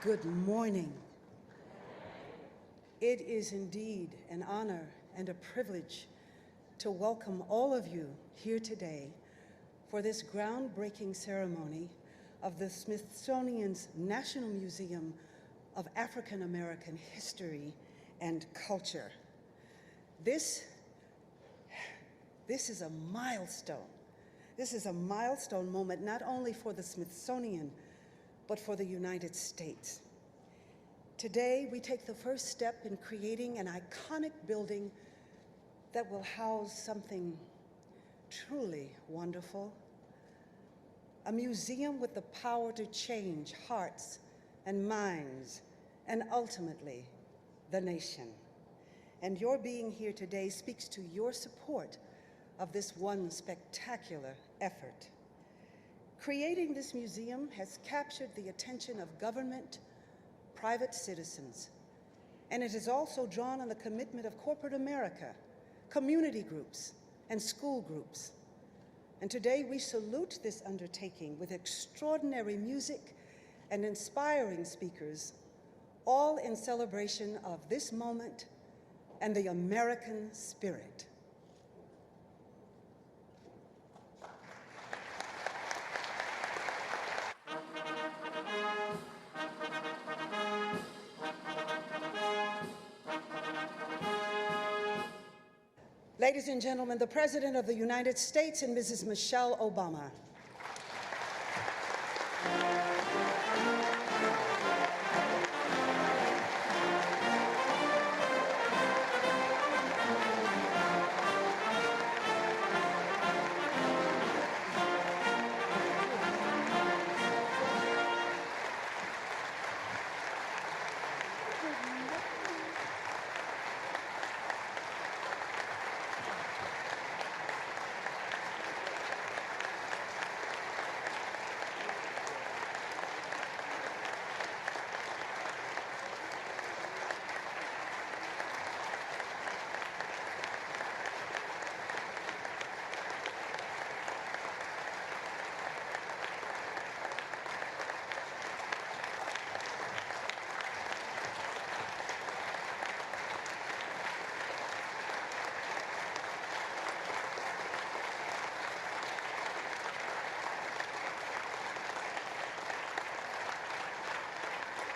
Good morning. It is indeed an honor and a privilege to welcome all of you here today for this groundbreaking ceremony of the Smithsonian's National Museum of African American History and Culture. This is a milestone. This is a milestone moment not only for the Smithsonian, but for the United States. Today, we take the first step in creating an iconic building that will house something truly wonderful, a museum with the power to change hearts and minds, and ultimately, the nation. And your being here today speaks to your support of this one spectacular effort. Creating this museum has captured the attention of government, private citizens, and it has also drawn on the commitment of corporate America, community groups, and school groups. And today we salute this undertaking with extraordinary music and inspiring speakers, all in celebration of this moment and the American spirit. Ladies and gentlemen, the President of the United States and Mrs. Michelle Obama.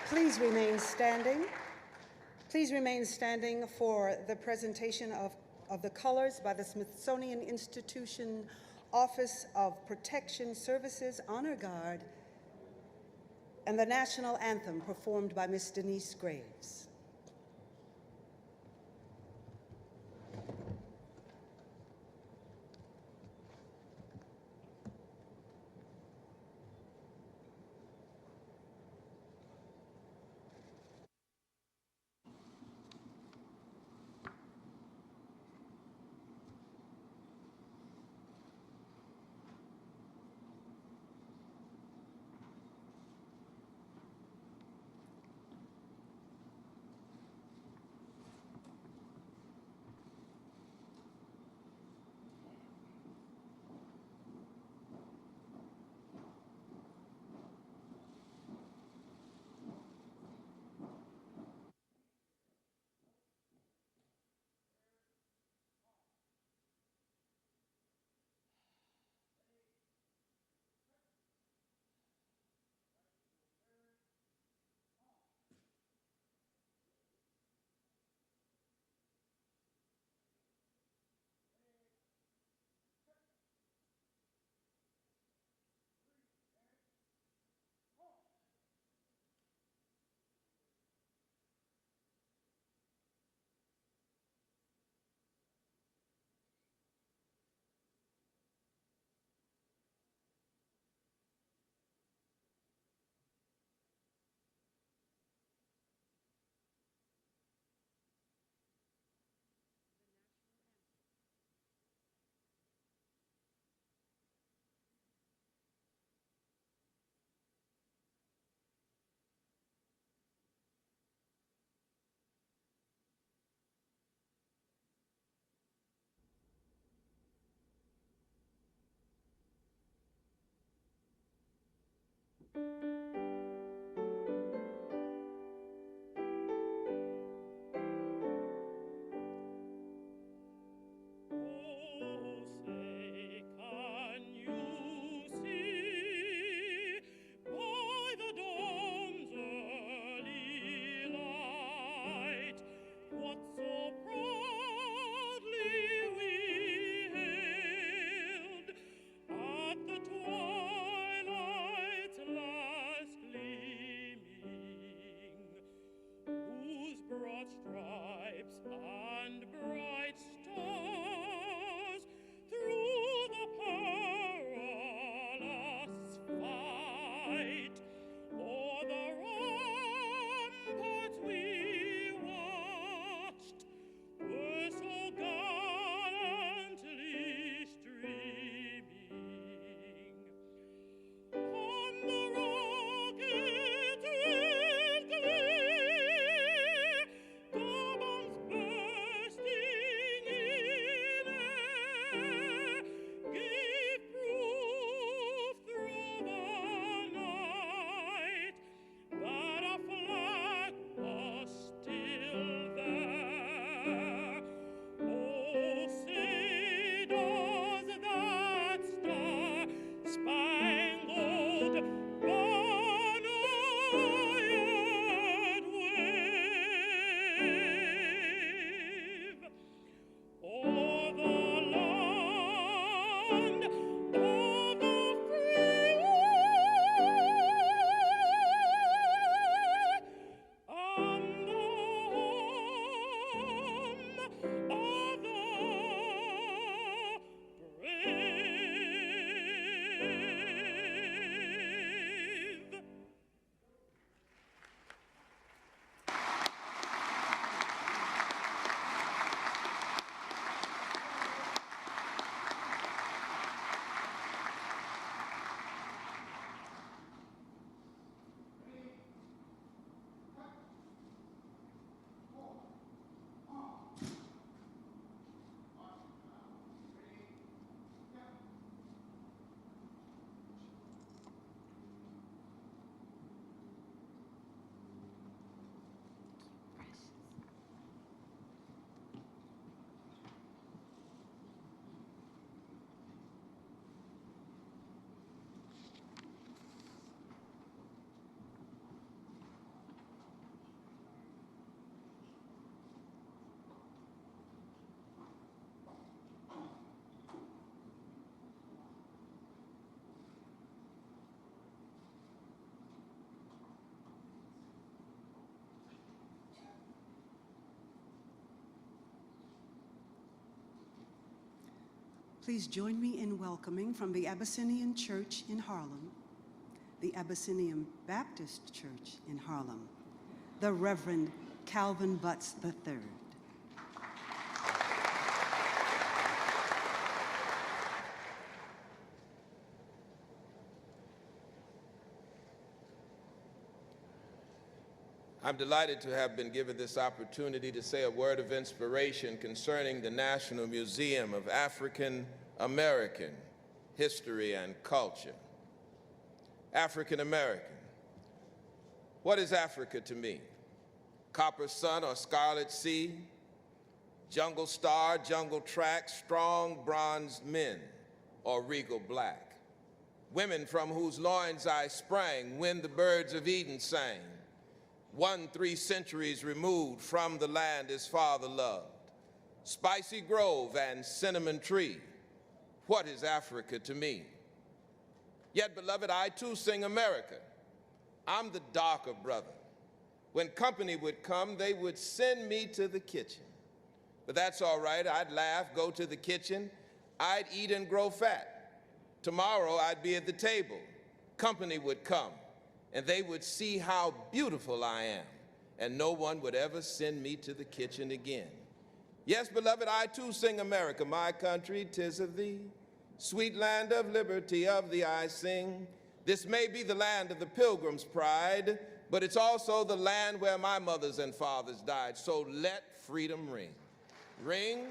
Please remain standing. Please remain standing for the presentation of the colors by the Smithsonian Institution Office of Protection Services Honor Guard and the national anthem performed by Ms. Denise Graves. Please join me in welcoming from the Abyssinian Church in Harlem, the Abyssinian Baptist Church in Harlem, the Reverend Calvin Butts III. I'm delighted to have been given this opportunity to say a word of inspiration concerning the National Museum of African American History and Culture. African American. What is Africa to me? Copper sun or scarlet sea? Jungle star, jungle track, strong bronzed men, or regal black? Women from whose loins I sprang when the birds of Eden sang. 3 centuries removed from the land his father loved. Spicy grove and cinnamon tree. What is Africa to me? Yet, beloved, I too sing America. I'm the darker brother. When company would come, they would send me to the kitchen. But that's all right, I'd laugh, go to the kitchen, I'd eat and grow fat. Tomorrow I'd be at the table. Company would come, and they would see how beautiful I am, and no one would ever send me to the kitchen again. Yes, beloved, I too sing America, my country, 'tis of thee. Sweet land of liberty, of thee I sing. This may be the land of the Pilgrim's pride, but it's also the land where my mothers and fathers died. So let freedom ring. Ring.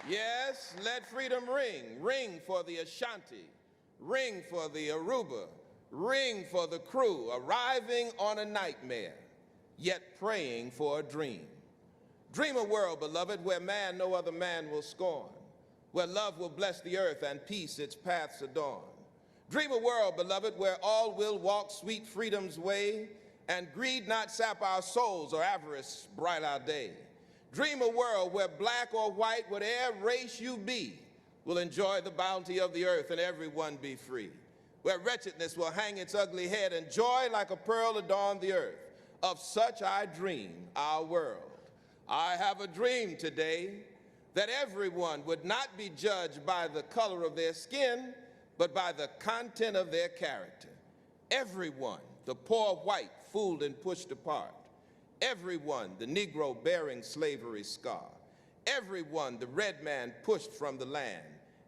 Yes, let freedom ring. Ring for the Ashanti. Ring for the Aruba, ring for the crew, arriving on a nightmare, yet praying for a dream. Dream a world, beloved, where man no other man will scorn, where love will bless the earth and peace its paths adorn. Dream a world, beloved, where all will walk sweet freedom's way, and greed not sap our souls or avarice bright our day. Dream a world where black or white, whatever race you be, will enjoy the bounty of the earth and everyone be free, where wretchedness will hang its ugly head and joy like a pearl adorn the earth. Of such I dream our world. I have a dream today that everyone would not be judged by the color of their skin, but by the content of their character. Everyone, the poor white, fooled and pushed apart. Everyone, the Negro bearing slavery's scar. Everyone, the red man pushed from the land.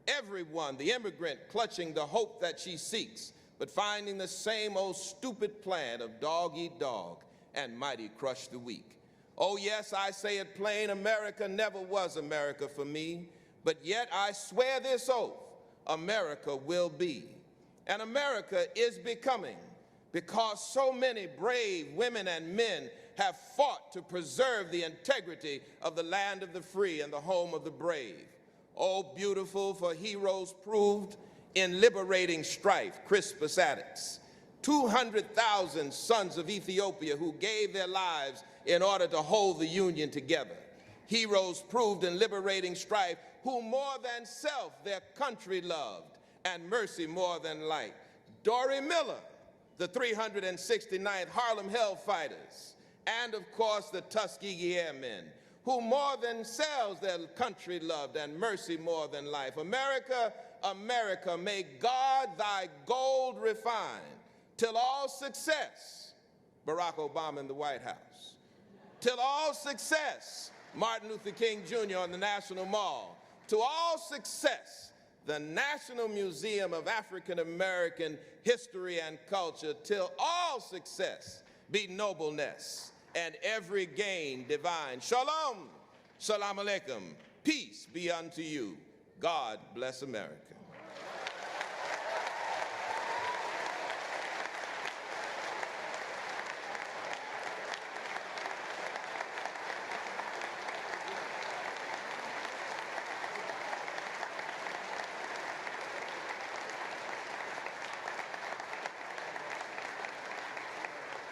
Everyone, the immigrant clutching the hope that she seeks, but finding the same old stupid plan of dog eat dog and mighty crush the weak. Oh yes, I say it plain, America never was America for me, but yet I swear this oath, America will be. And America is becoming, because so many brave women and men have fought to preserve the integrity of the land of the free and the home of the brave. Oh, beautiful for heroes proved in liberating strife, Crispus Attucks. 200,000 sons of Ethiopia who gave their lives in order to hold the Union together. Heroes proved in liberating strife, who more than self their country loved, and mercy more than light. Dory Miller, the 369th Harlem Hellfighters, and of course the Tuskegee Airmen, who more than selves their country loved, and mercy more than life. America, America, may God thy gold refine, till all success, Barack Obama in the White House, till all success, Martin Luther King Jr. on the National Mall, to all success, the National Museum of African American History and Culture, till all success be nobleness, and every gain divine. Shalom, shalom alaikum, peace be unto you. God bless America.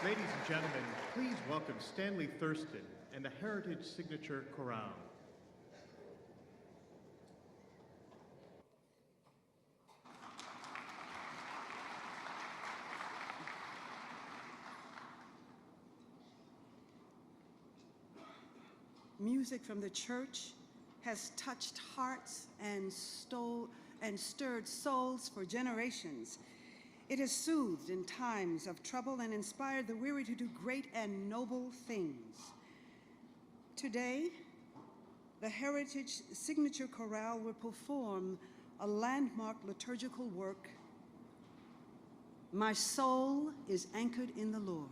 Ladies and gentlemen, please welcome Stanley Thurston and the Heritage Signature Chorale. music from the church has touched hearts and stirred souls for generations. It has soothed in times of trouble and inspired the weary to do great and noble things. Today, the Heritage Signature Chorale will perform a landmark liturgical work, My Soul is Anchored in the Lord.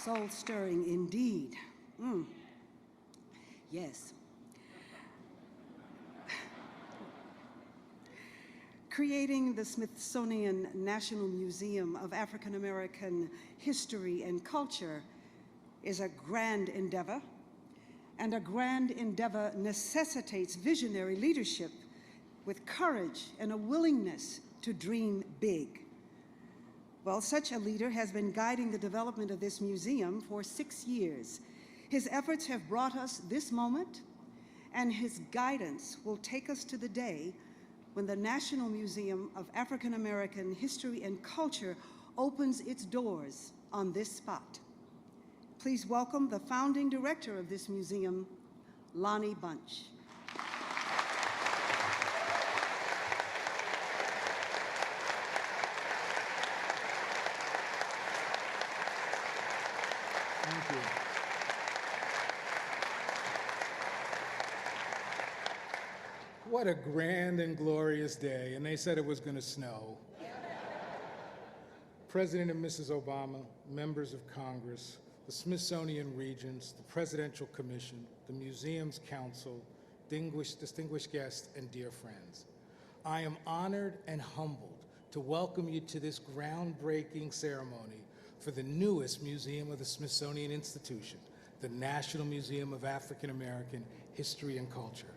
Soul-stirring indeed. Yes. Creating the Smithsonian National Museum of African American History and Culture is a grand endeavor, and a grand endeavor necessitates visionary leadership with courage and a willingness to dream big. Well, such a leader has been guiding the development of this museum for 6 years. His efforts have brought us this moment, and his guidance will take us to the day when the National Museum of African American History and Culture opens its doors on this spot. Please welcome the founding director of this museum, Lonnie Bunch. Thank you. What a grand and glorious day, and they said it was going to snow. President and Mrs. Obama, members of Congress, the Smithsonian Regents, the Presidential Commission, the Museum's Council, distinguished guests, and dear friends. I am honored and humbled to welcome you to this groundbreaking ceremony for the newest museum of the Smithsonian Institution, the National Museum of African American History and Culture.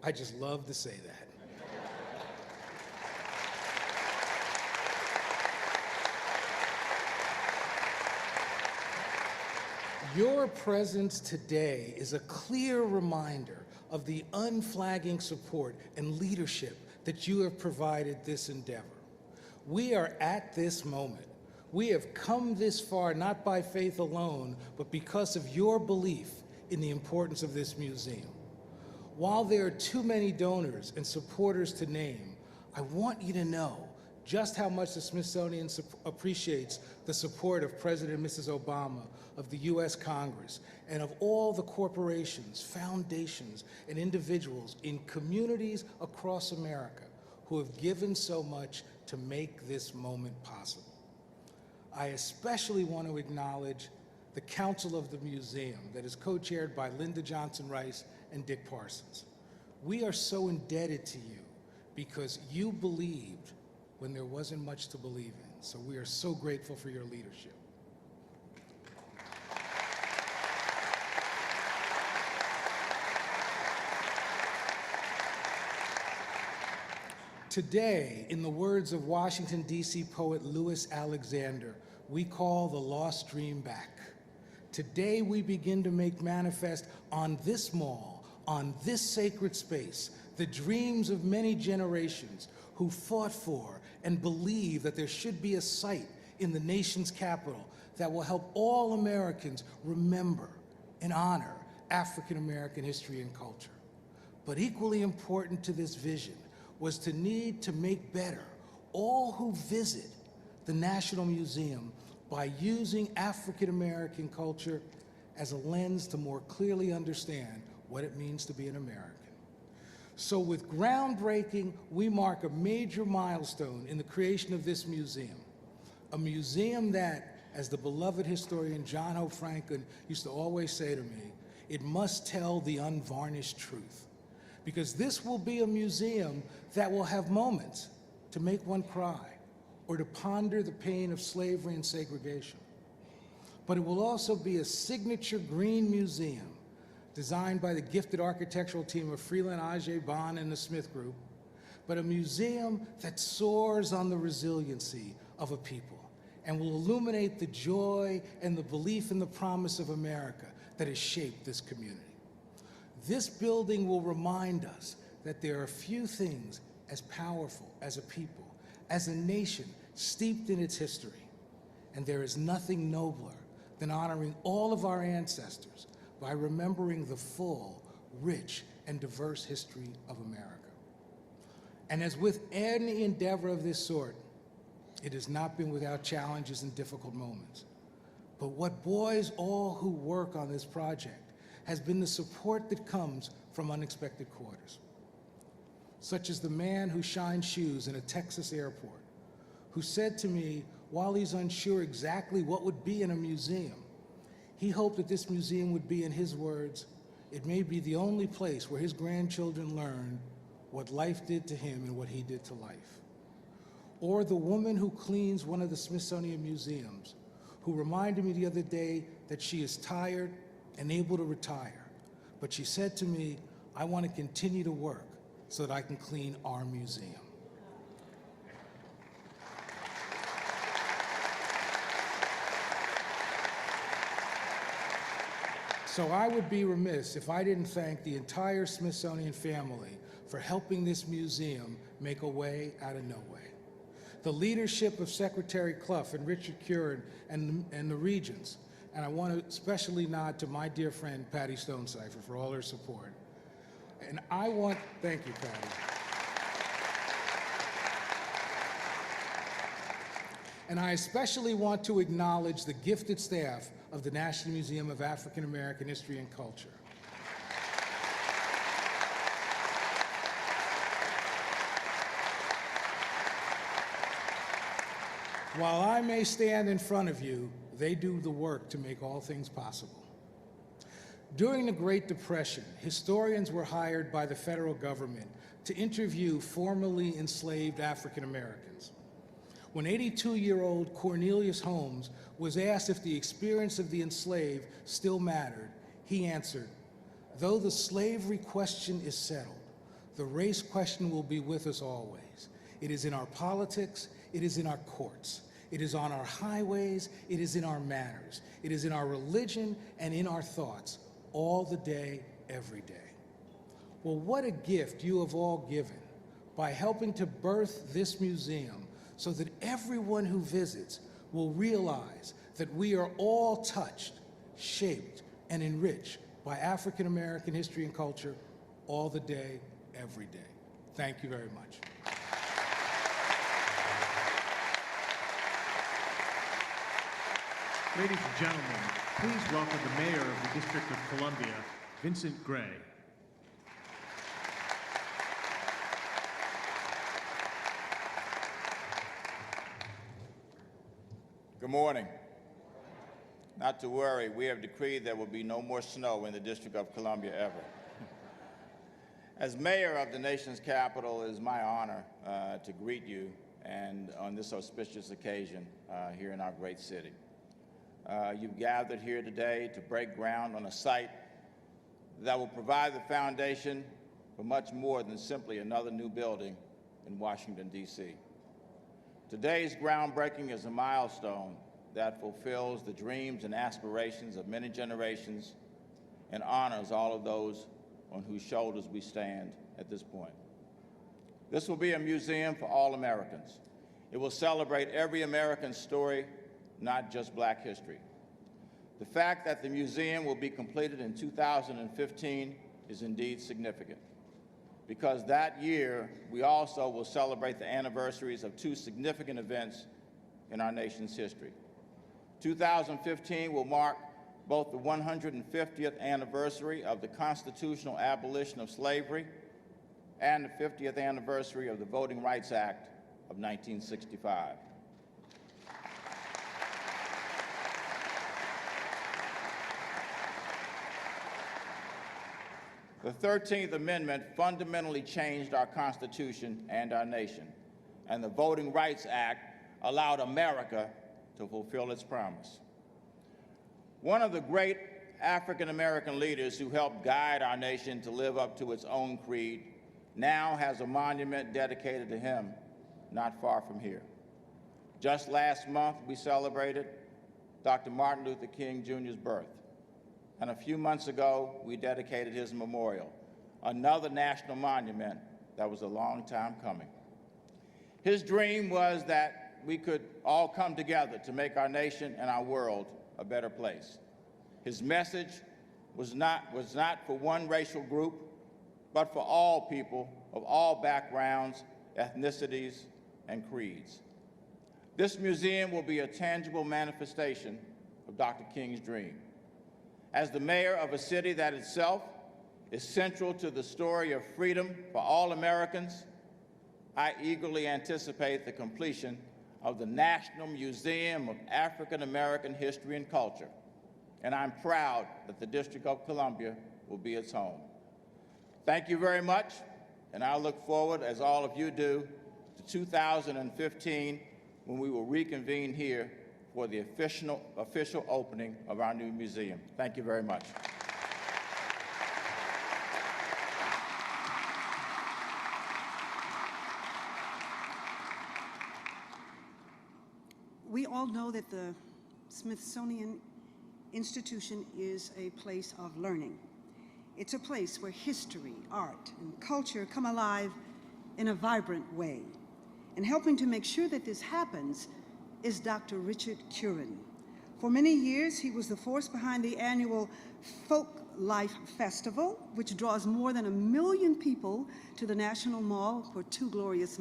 I just love to say that. Your presence today is a clear reminder of the unflagging support and leadership that you have provided this endeavor. We are at this moment. We have come this far not by faith alone, but because of your belief in the importance of this museum. While there are too many donors and supporters to name, I want you to know just how much the Smithsonian appreciates the support of President and Mrs. Obama, of the U.S. Congress, and of all the corporations, foundations, and individuals in communities across America who have given so much to make this moment possible. I especially want to acknowledge the Council of the Museum that is co-chaired by Linda Johnson Rice and Dick Parsons. We are so indebted to you because you believed when there wasn't much to believe in. So we are so grateful for your leadership. Today, in the words of Washington, D.C. poet Louis Alexander, we call the lost dream back. Today, we begin to make manifest on this mall, on this sacred space, the dreams of many generations who fought for and believe that there should be a site in the nation's capital that will help all Americans remember and honor African American history and culture. But equally important to this vision was to need to make better all who visit the National Museum by using African American culture as a lens to more clearly understand what it means to be an American. So with groundbreaking, we mark a major milestone in the creation of this museum, a museum that, as the beloved historian John Hope Franklin used to always say to me, it must tell the unvarnished truth. Because this will be a museum that will have moments to make one cry or to ponder the pain of slavery and segregation. But it will also be a signature green museum designed by the gifted architectural team of Freeland Ajay Bond and the Smith Group, but a museum that soars on the resiliency of a people and will illuminate the joy and the belief in the promise of America that has shaped this community. This building will remind us that there are few things as powerful as a people, as a nation steeped in its history, and there is nothing nobler than honoring all of our ancestors by remembering the full, rich, and diverse history of America. And as with any endeavor of this sort, it has not been without challenges and difficult moments. But what buoys all who work on this project has been the support that comes from unexpected quarters, such as the man who shined shoes in a Texas airport, who said to me, while he's unsure exactly what would be in a museum, he hoped that this museum would be, in his words, it may be the only place where his grandchildren learn what life did to him and what he did to life. Or the woman who cleans one of the Smithsonian museums, who reminded me the other day that she is tired and able to retire, but she said to me, I want to continue to work so that I can clean our museum. So I would be remiss if I didn't thank the entire Smithsonian family for helping this museum make a way out of no way. The leadership of Secretary Clough and Richard Curran and the Regents, and I want to especially nod to my dear friend Patty Stonecipher for all her support. And thank you, Patty. And I especially want to acknowledge the gifted staff of the National Museum of African American History and Culture. While I may stand in front of you, they do the work to make all things possible. During the Great Depression, historians were hired by the federal government to interview formerly enslaved African Americans. When 82-year-old Cornelius Holmes was asked if the experience of the enslaved still mattered, he answered, "Though the slavery question is settled, the race question will be with us always. It is in our politics, it is in our courts, it is on our highways, it is in our manners, it is in our religion and in our thoughts, all the day, every day." Well, what a gift you have all given by helping to birth this museum so that everyone who visits will realize that we are all touched, shaped, and enriched by African American history and culture all the day, every day. Thank you very much. Ladies and gentlemen, please welcome the Mayor of the District of Columbia, Vincent Gray. Good morning. Not to worry, we have decreed there will be no more snow in the District of Columbia ever. As mayor of the nation's capital, it is my honor to greet you and on this auspicious occasion here in our great city. You've gathered here today to break ground on a site that will provide the foundation for much more than simply another new building in Washington, D.C. Today's groundbreaking is a milestone that fulfills the dreams and aspirations of many generations and honors all of those on whose shoulders we stand at this point. This will be a museum for all Americans. It will celebrate every American story, not just Black history. The fact that the museum will be completed in 2015 is indeed significant, because that year we also will celebrate the anniversaries of two significant events in our nation's history. 2015 will mark both the 150th anniversary of the constitutional abolition of slavery and the 50th anniversary of the Voting Rights Act of 1965. The 13th Amendment fundamentally changed our Constitution and our nation, and the Voting Rights Act allowed America to fulfill its promise. One of the great African-American leaders who helped guide our nation to live up to its own creed now has a monument dedicated to him not far from here. Just last month, we celebrated Dr. Martin Luther King Jr.'s birth. And a few months ago, we dedicated his memorial, another national monument that was a long time coming. His dream was that we could all come together to make our nation and our world a better place. His message was not for one racial group, but for all people of all backgrounds, ethnicities, and creeds. This museum will be a tangible manifestation of Dr. King's dream. As the mayor of a city that itself is central to the story of freedom for all Americans, I eagerly anticipate the completion of the National Museum of African American History and Culture, and I'm proud that the District of Columbia will be its home. Thank you very much, and I look forward, as all of you do, to 2015, when we will reconvene here for the official opening of our new museum. Thank you very much. We all know that the Smithsonian Institution is a place of learning. It's a place where history, art, and culture come alive in a vibrant way. And helping to make sure that this happens is Dr. Richard Curran. For many years, he was the force behind the annual Folk Life Festival, which draws more than 1 million people to the National Mall for two glorious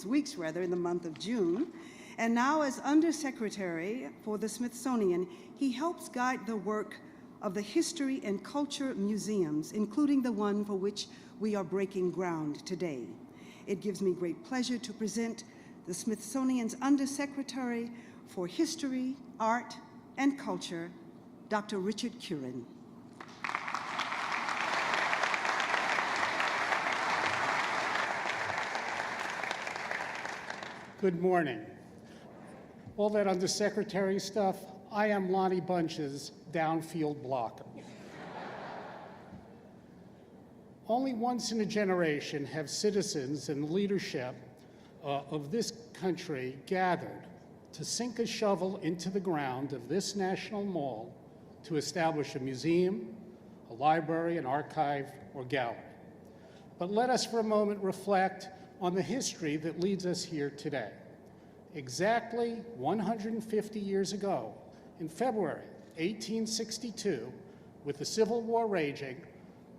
weeks in the month of June. And now, as Undersecretary for the Smithsonian, he helps guide the work of the History and Culture Museums, including the one for which we are breaking ground today. It gives me great pleasure to present the Smithsonian's Undersecretary for History, Art, and Culture, Dr. Richard Curran. Good morning. All that undersecretary stuff, I am Lonnie Bunch's downfield blocker. Only once in a generation have citizens and leadership of this country gathered to sink a shovel into the ground of this National Mall to establish a museum, a library, an archive, or gallery. But let us for a moment reflect on the history that leads us here today. Exactly 150 years ago, in February 1862, with the Civil War raging,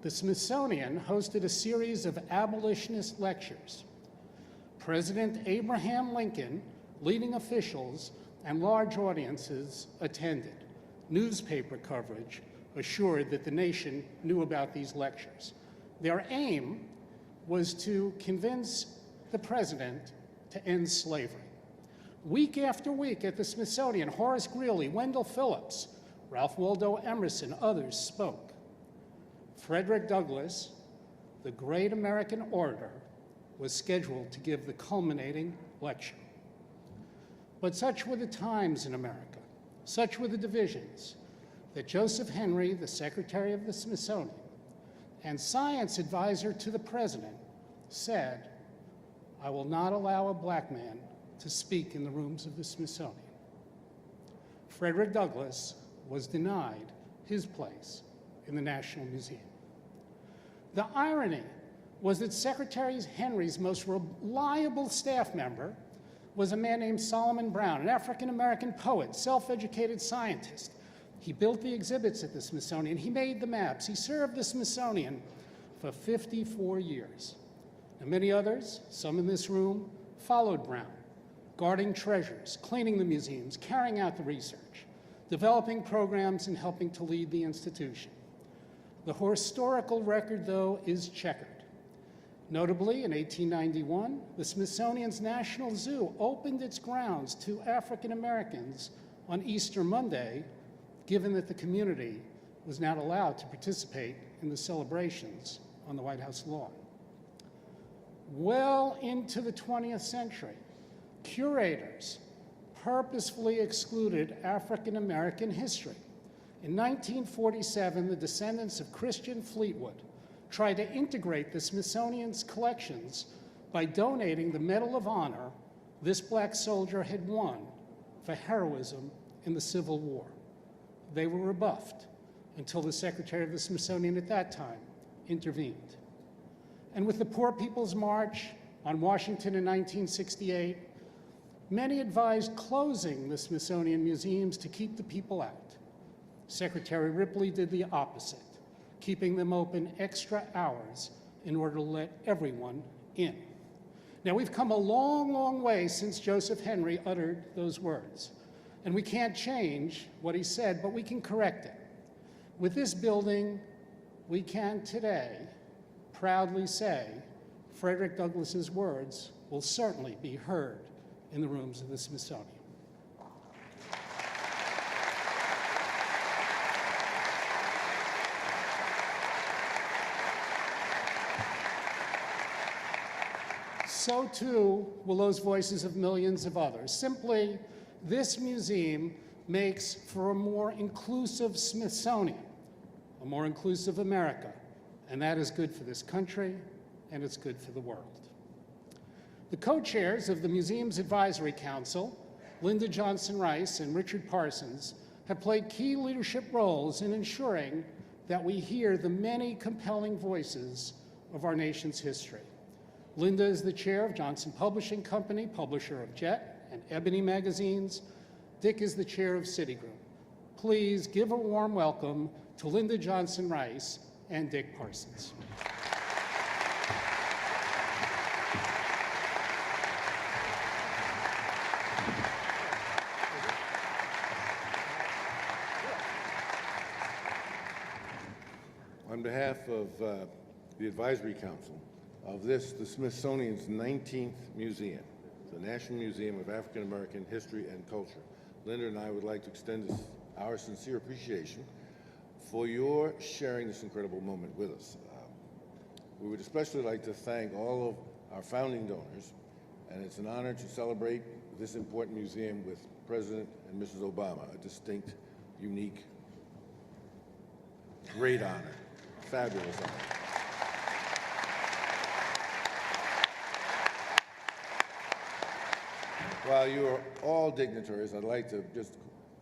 the Smithsonian hosted a series of abolitionist lectures. President Abraham Lincoln, leading officials, and large audiences attended. Newspaper coverage assured that the nation knew about these lectures. Their aim was to convince the president to end slavery. Week after week at the Smithsonian, Horace Greeley, Wendell Phillips, Ralph Waldo Emerson, others spoke. Frederick Douglass, the great American orator, was scheduled to give the culminating lecture. But such were the times in America, such were the divisions, that Joseph Henry, the Secretary of the Smithsonian, and science advisor to the president, said, "I will not allow a black man to speak in the rooms of the Smithsonian." Frederick Douglass was denied his place in the National Museum. The irony was that Secretary Henry's most reliable staff member was a man named Solomon Brown, an African-American poet, self-educated scientist. He built the exhibits at the Smithsonian. He made the maps. He served the Smithsonian for 54 years. And many others, some in this room, followed Brown, guarding treasures, cleaning the museums, carrying out the research, developing programs, and helping to lead the institution. The historical record, though, is checkered. Notably, in 1891, the Smithsonian's National Zoo opened its grounds to African Americans on Easter Monday, given that the community was not allowed to participate in the celebrations on the White House lawn. Well into the 20th century, curators purposefully excluded African American history. In 1947, the descendants of Christian Fleetwood tried to integrate the Smithsonian's collections by donating the Medal of Honor this black soldier had won for heroism in the Civil War. They were rebuffed until the Secretary of the Smithsonian at that time intervened. And with the Poor People's March on Washington in 1968, many advised closing the Smithsonian museums to keep the people out. Secretary Ripley did the opposite, keeping them open extra hours in order to let everyone in. Now, we've come a long, long way since Joseph Henry uttered those words, and we can't change what he said, but we can correct it. With this building, we can today proudly say Frederick Douglass's words will certainly be heard in the rooms of the Smithsonian. So too will those voices of millions of others. Simply, this museum makes for a more inclusive Smithsonian, a more inclusive America, and that is good for this country, and it's good for the world. The co-chairs of the Museum's Advisory Council, Linda Johnson Rice and Richard Parsons, have played key leadership roles in ensuring that we hear the many compelling voices of our nation's history. Linda is the chair of Johnson Publishing Company, publisher of Jet and Ebony magazines. Dick is the chair of Citigroup. Please give a warm welcome to Linda Johnson Rice and Dick Parsons. On behalf of the Advisory Council of the Smithsonian's 19th Museum, the National Museum of African American History and Culture. Linda and I would like to extend our sincere appreciation for your sharing this incredible moment with us. We would especially like to thank all of our founding donors, and it's an honor to celebrate this important museum with President and Mrs. Obama, a distinct, unique, great honor, fabulous honor. While you are all dignitaries, I'd like to just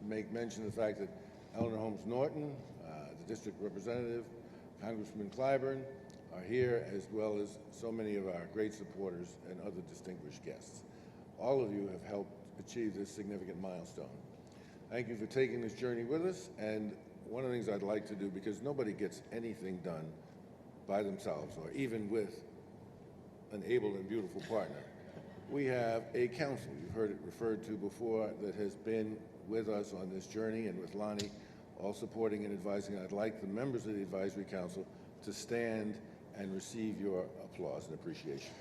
make mention of the fact that Eleanor Holmes Norton, the district representative, Congressman Clyburn, are here, as well as so many of our great supporters and other distinguished guests. All of you have helped achieve this significant milestone. Thank you for taking this journey with us, and one of the things I'd like to do, because nobody gets anything done by themselves or even with an able and beautiful partner, we have a council, you've heard it referred to before, that has been with us on this journey, and with Lonnie all supporting and advising. I'd like the members of the Advisory Council to stand and receive your applause and appreciation.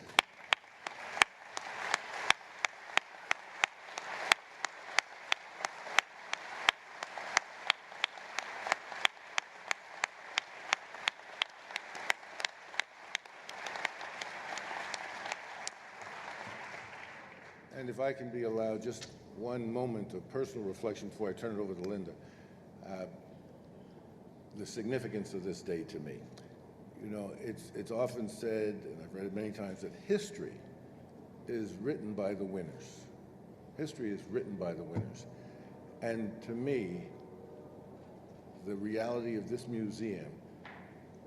And if I can be allowed just one moment of personal reflection before I turn it over to Linda, the significance of this day to me. You know, it's often said, and I've read it many times, that history is written by the winners. History is written by the winners. And to me, the reality of this museum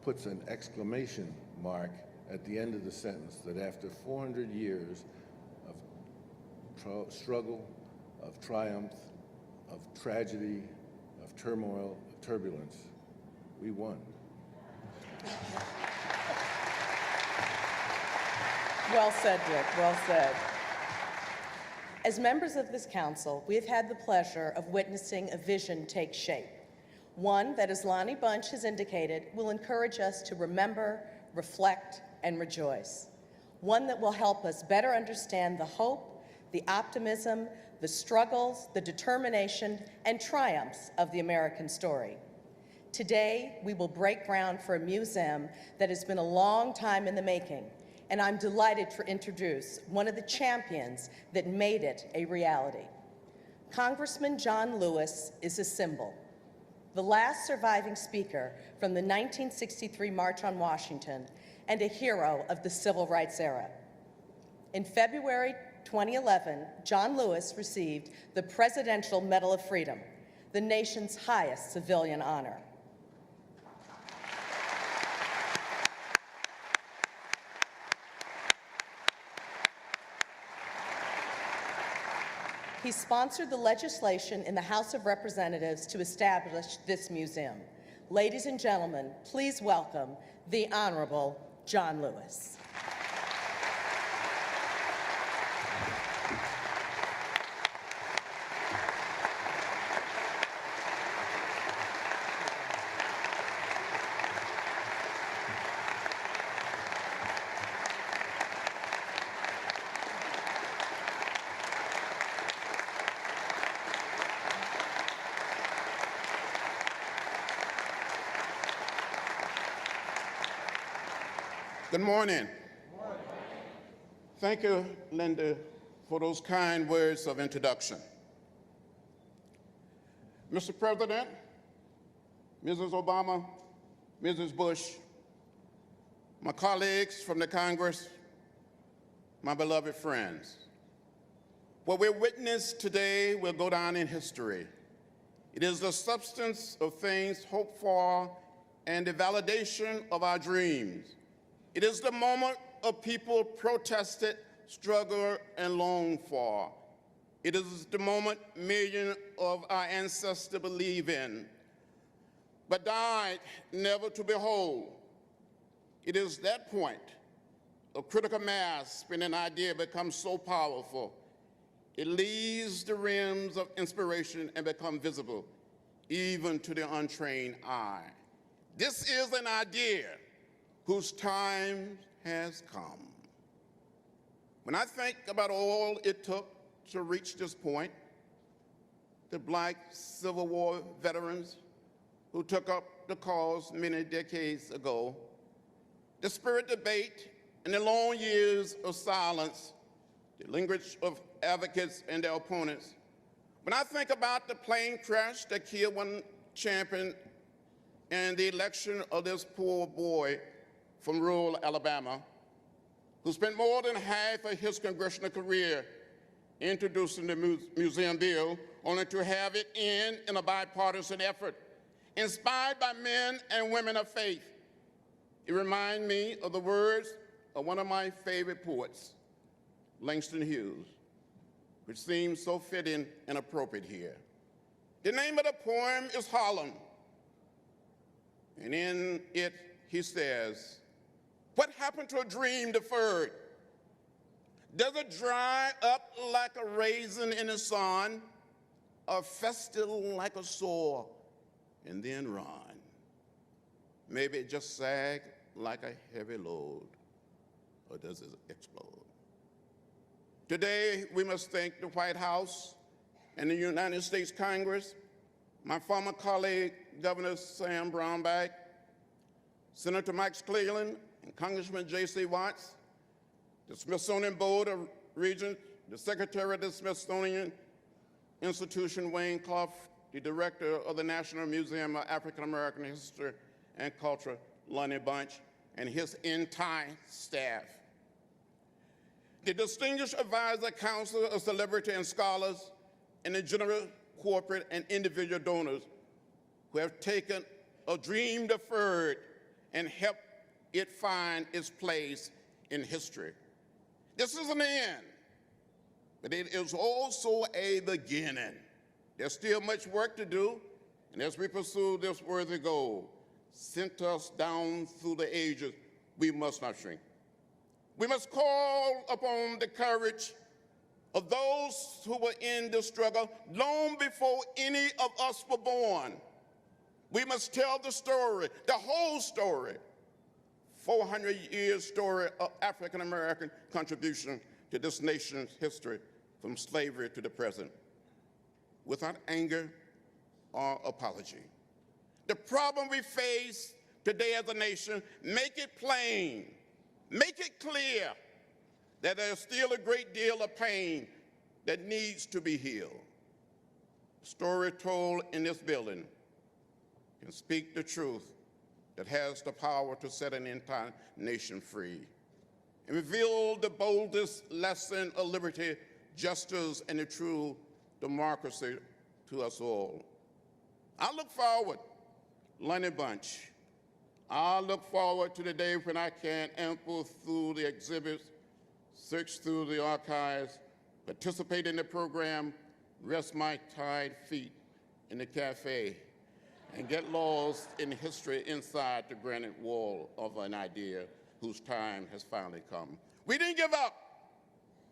puts an exclamation mark at the end of the sentence that after 400 years of struggle, of triumph, of tragedy, of turmoil, of turbulence, we won. Well said, Dick, well said. As members of this council, we have had the pleasure of witnessing a vision take shape. One that, as Lonnie Bunch has indicated, will encourage us to remember, reflect, and rejoice. One that will help us better understand the hope, the optimism, the struggles, the determination, and triumphs of the American story. Today, we will break ground for a museum that has been a long time in the making, and I'm delighted to introduce one of the champions that made it a reality. Congressman John Lewis is a symbol, the last surviving speaker from the 1963 March on Washington and a hero of the Civil Rights era. In February 2011, John Lewis received the Presidential Medal of Freedom, the nation's highest civilian honor. He sponsored the legislation in the House of Representatives to establish this museum. Ladies and gentlemen, please welcome the Honorable John Lewis. Good morning. Thank you, Linda, for those kind words of introduction. Mr. President, Mrs. Obama, Mrs. Bush, my colleagues from the Congress, my beloved friends, what we witness today will go down in history. It is the substance of things hoped for and the validation of our dreams. It is the moment of people protested, struggled, and longed for. It is the moment millions of our ancestors believe in, but died never to behold. It is that point of critical mass when an idea becomes so powerful, it leaves the rims of inspiration and becomes visible, even to the untrained eye. This is an idea whose time has come. When I think about all it took to reach this point, the Black Civil War veterans who took up the cause many decades ago, the spirit debate and the long years of silence, the language of advocates and their opponents. When I think about the plane crash that killed one champion and the election of this poor boy from rural Alabama, who spent more than half of his congressional career introducing the museum bill, only to have it end in a bipartisan effort, inspired by men and women of faith. It reminds me of the words of one of my favorite poets, Langston Hughes, which seems so fitting and appropriate here. The name of the poem is Harlem, and in it he says, "What happened to a dream deferred? Does it dry up like a raisin in the sun, or fester like a sore and then run? Maybe it just sag like a heavy load, or does it explode?" Today, we must thank the White House and the United States Congress, my former colleague, Governor Sam Brownback, Senator Max Cleland, and Congressman J.C. Watts, the Smithsonian Board of Regents, the Secretary of the Smithsonian Institution, Wayne Clough, the Director of the National Museum of African American History and Culture, Lonnie Bunch, and his entire staff. The Distinguished Advisor Council of Celebrity and Scholars, and the general corporate and individual donors who have taken a dream deferred and helped it find its place in history. This is an end, but it is also a beginning. There's still much work to do, and as we pursue this worthy goal, sent us down through the ages, we must not shrink. We must call upon the courage of those who were in the struggle long before any of us were born. We must tell the story, the whole story, 400-year story of African American contribution to this nation's history from slavery to the present, without anger or apology. The problem we face today as a nation, make it plain, make it clear that there's still a great deal of pain that needs to be healed. The story told in this building can speak the truth that has the power to set an entire nation free and reveal the boldest lesson of liberty, justice, and a true democracy to us all. I look forward, Lonnie Bunch, I look forward to the day when I can amble through the exhibits, search through the archives, participate in the program, rest my tired feet in the cafe, and get lost in history inside the granite wall of an idea whose time has finally come. We didn't give up.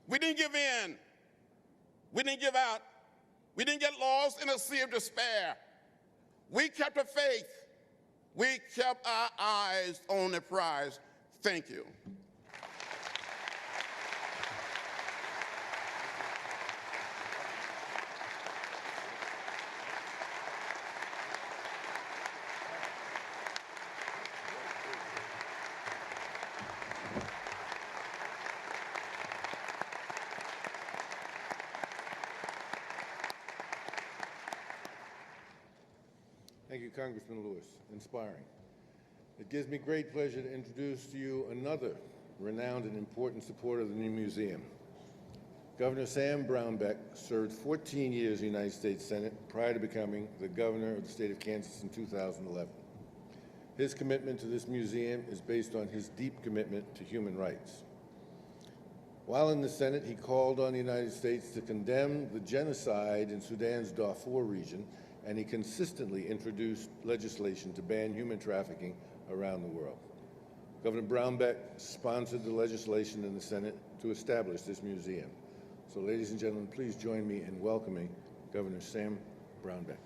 We didn't give in. We didn't give out. We didn't get lost in a sea of despair. We kept the faith. We kept our eyes on the prize. Thank you. Thank you, Congressman Lewis. Inspiring. It gives me great pleasure to introduce to you another renowned and important supporter of the new museum. Governor Sam Brownback served 14 years in the United States Senate prior to becoming the governor of the state of Kansas in 2011. His commitment to this museum is based on his deep commitment to human rights. While in the Senate, he called on the United States to condemn the genocide in Sudan's Darfur region, and he consistently introduced legislation to ban human trafficking around the world. Governor Brownback sponsored the legislation in the Senate to establish this museum. So, ladies and gentlemen, please join me in welcoming Governor Sam Brownback.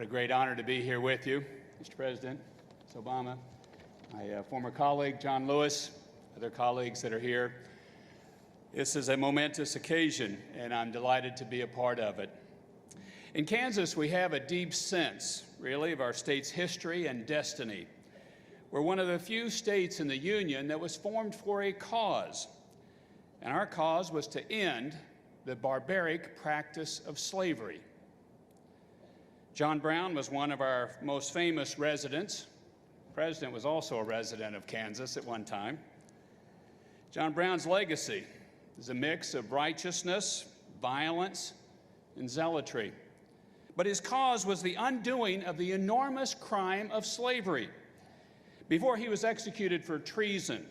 great honor to be here with you, Mr. President, Mr. Obama, my former colleague, John Lewis, other colleagues that are here. This is a momentous occasion, and I'm delighted to be a part of it. In Kansas, we have a deep sense, really, of our state's history and destiny. We're one of the few states in the Union that was formed for a cause, and our cause was to end the barbaric practice of slavery. John Brown was one of our most famous residents. The President was also a resident of Kansas at one time. John Brown's legacy is a mix of righteousness, violence, and zealotry. But his cause was the undoing of the enormous crime of slavery. Before he was executed for treason,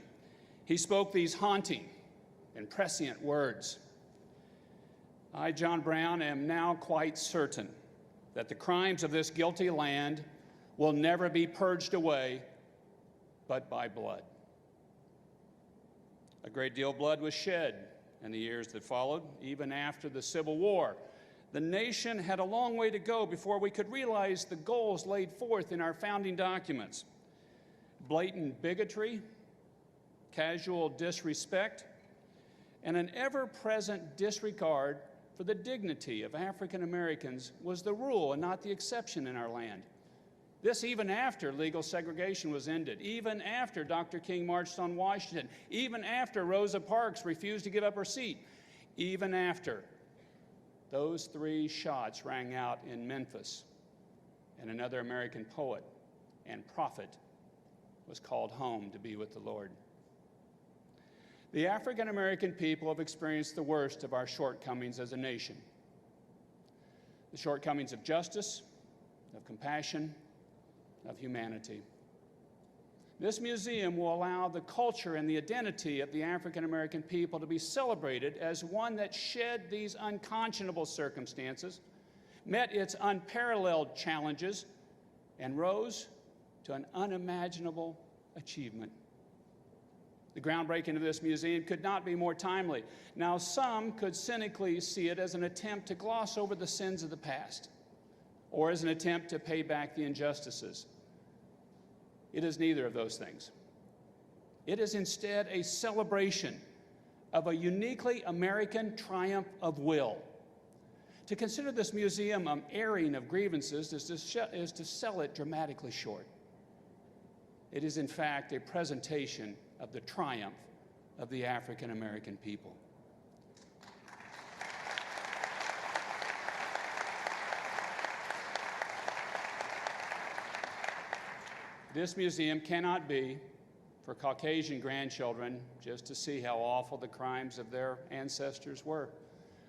he spoke these haunting and prescient words. I, John Brown, am now quite certain that the crimes of this guilty land will never be purged away but by blood. A great deal of blood was shed in the years that followed, even after the Civil War. The nation had a long way to go before we could realize the goals laid forth in our founding documents. Blatant bigotry, casual disrespect, and an ever-present disregard for the dignity of African Americans was the rule and not the exception in our land. This even after legal segregation was ended, even after Dr. King marched on Washington, even after Rosa Parks refused to give up her seat, even after those 3 shots rang out in Memphis and another American poet and prophet was called home to be with the Lord. The African American people have experienced the worst of our shortcomings as a nation. The shortcomings of justice, of compassion, of humanity. This museum will allow the culture and the identity of the African American people to be celebrated as one that shed these unconscionable circumstances, met its unparalleled challenges, and rose to an unimaginable achievement. The groundbreaking of this museum could not be more timely. Now, some could cynically see it as an attempt to gloss over the sins of the past, or as an attempt to pay back the injustices. It is neither of those things. It is instead a celebration of a uniquely American triumph of will. To consider this museum an airing of grievances is to sell it dramatically short. It is, in fact, a presentation of the triumph of the African American people. This museum cannot be for Caucasian grandchildren just to see how awful the crimes of their ancestors were,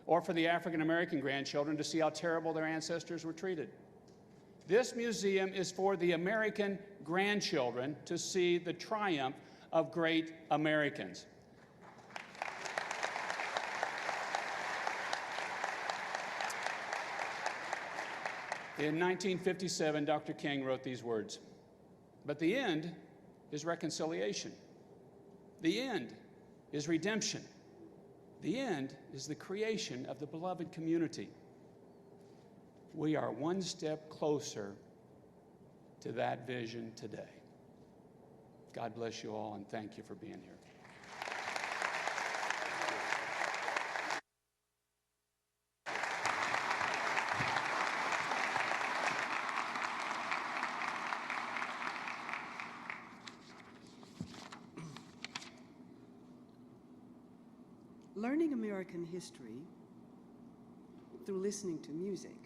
or for the African American grandchildren to see how terrible their ancestors were treated. This museum is for the American grandchildren to see the triumph of great Americans. In 1957, Dr. King wrote these words, "But the end is reconciliation. The end is redemption. The end is the creation of the beloved community." We are one step closer to that vision today. God bless you all, and thank you for being here. Learning American history through listening to music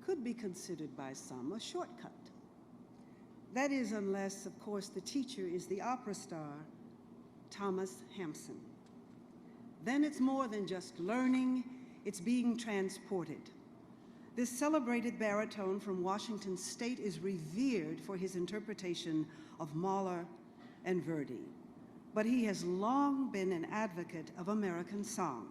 could be considered by some a shortcut. That is, unless, of course, the teacher is the opera star, Thomas Hampson. Then it's more than just learning, it's being transported. This celebrated baritone from Washington State is revered for his interpretation of Mahler and Verdi, but he has long been an advocate of American song.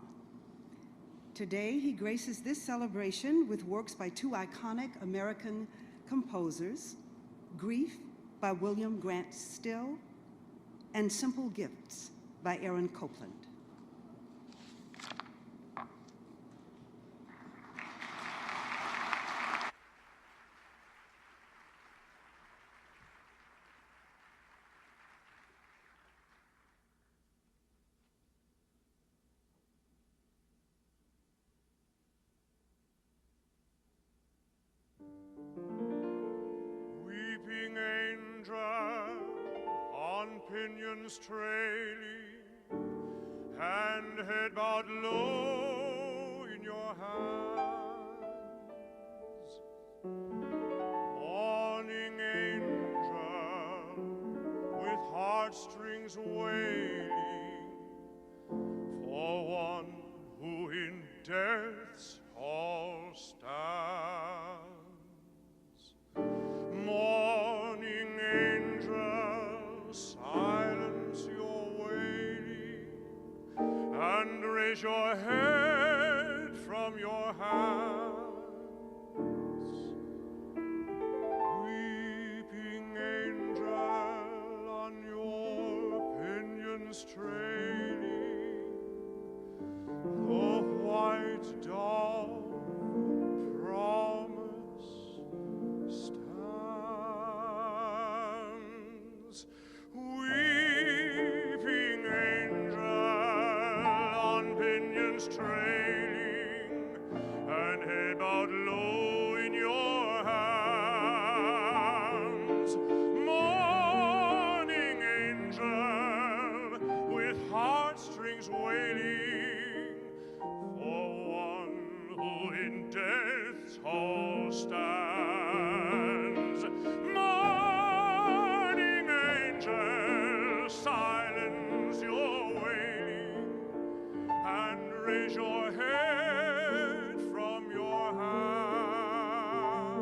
Today, he graces this celebration with works by 2 iconic American composers, Grief by William Grant Still, and Simple Gifts by Aaron Copland. pinions trailing, and head bowed low in your hands. Morning angel, with heartstrings wailing, for one who in death's hall stands. Morning angel, silence your wailing, and raise your head from your hands. Weeping angel, on your pinions trailing, the white dove promise stands. Weeping angel, on pinions trailing, and head bowed low in your hands. Morning angel, with heartstrings wailing, for one who in death's hall stands. Morning angel, silence your wailing, and raise your head from your hands.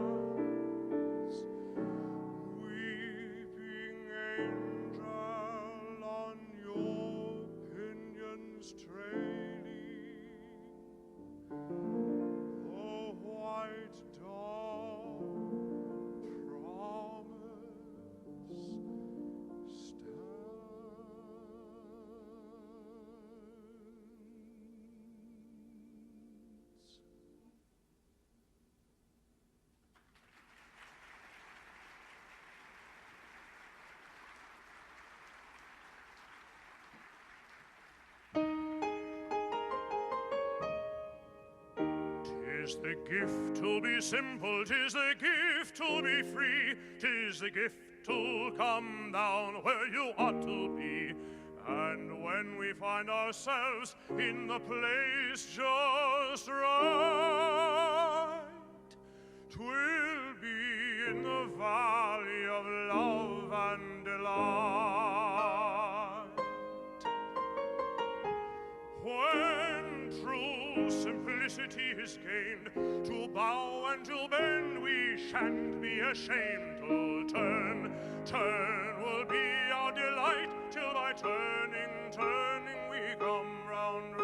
Weeping angel, on your pinions trailing, the white dove promise stands. Tis the gift to be simple, tis the gift to be free, tis the gift to come down where you ought to be. And when we find ourselves in the place just right, 'twill be in the valley of love and delight. When true simplicity is gained, to bow and to bend we shan't be ashamed to turn. Turn will be our delight, till by turning, turning we come round right.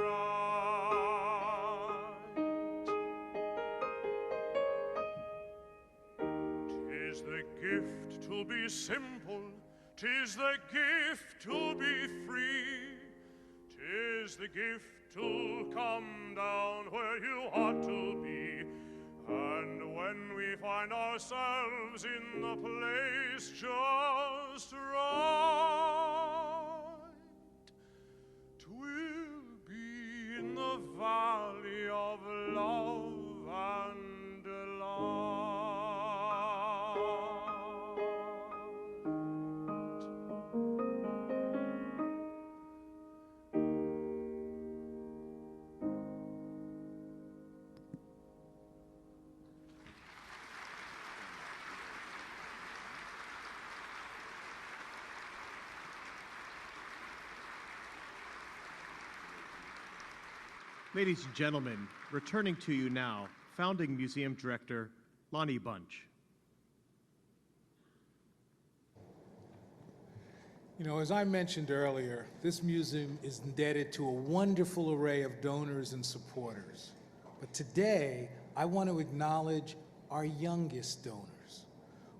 'Tis the gift to be simple, 'tis the gift to be free, 'tis the gift to come down where you ought to be. And when we find ourselves in the place just right, 'twill be in the valley of love and delight. Ladies and gentlemen, returning to you now, Founding Museum Director Lonnie Bunch. You know, as I mentioned earlier, this museum is indebted to a wonderful array of donors and supporters. But today, I want to acknowledge our youngest donors.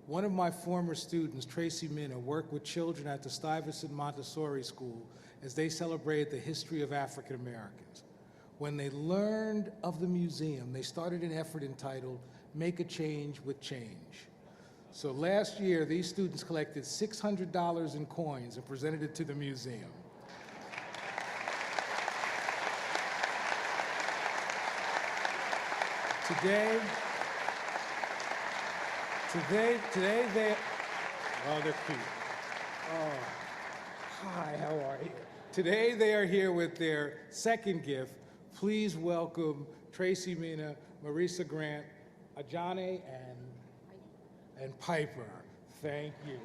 One of my former students, Tracy Minna, worked with children at the Stuyvesant Montessori School as they celebrated the history of African Americans. When they learned of the museum, they started an effort entitled Make a Change with Change. So last year, these students collected $600 in coins and presented it to the museum. Today they, oh, they're cute. Oh. Hi, how are you? Today they are here with their second gift. Please welcome Tracy Mina, Marisa Grant, Ajane, and Piper. Thank you.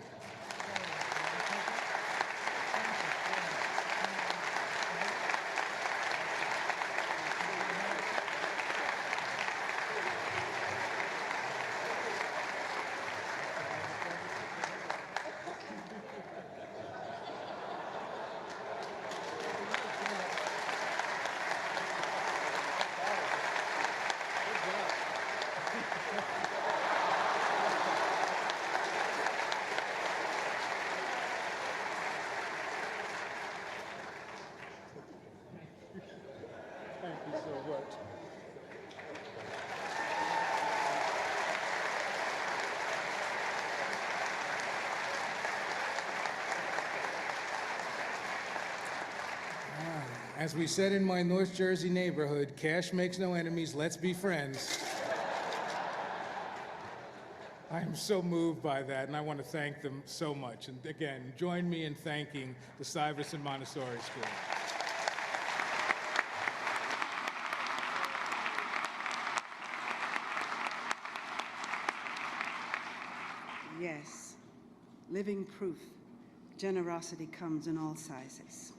Thank you so much. As we said in my North Jersey neighborhood, cash makes no enemies, let's be friends. I am so moved by that, and I want to thank them so much. And again, join me in thanking the Stuyvesant Montessori School. Yes, living proof. Generosity comes in all sizes.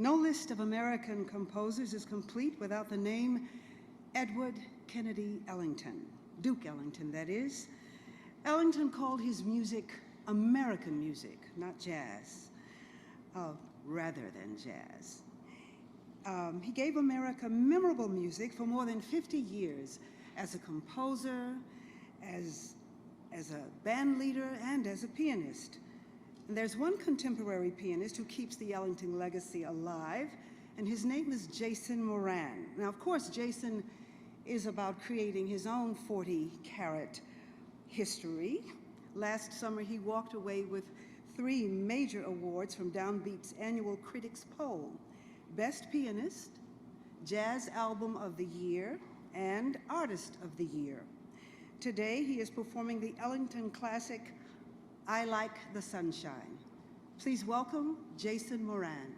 No list of American composers is complete without the name Edward Kennedy Ellington, Duke Ellington, that is. Ellington called his music American music, not jazz, rather than jazz. He gave America memorable music for more than 50 years as a composer, as a band leader, and as a pianist. And there's one contemporary pianist who keeps the Ellington legacy alive, and his name is Jason Moran. Now, of course, Jason is about creating his own 40-carat history. Last summer, he walked away with 3 major awards from Downbeat's annual Critics Poll: Best Pianist, Jazz Album of the Year, and Artist of the Year. Today, he is performing the Ellington classic, I Like the Sunshine. Please welcome Jason Moran.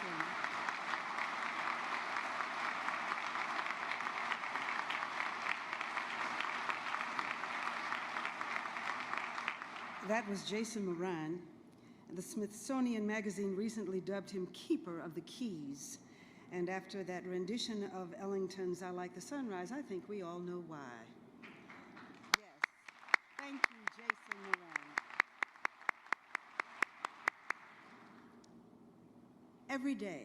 Jason. That was Jason Moran. The Smithsonian Magazine recently dubbed him Keeper of the Keys. And after that rendition of Ellington's I Like the Sunrise, I think we all know why. Yes. Thank you, Jason Moran. Every day,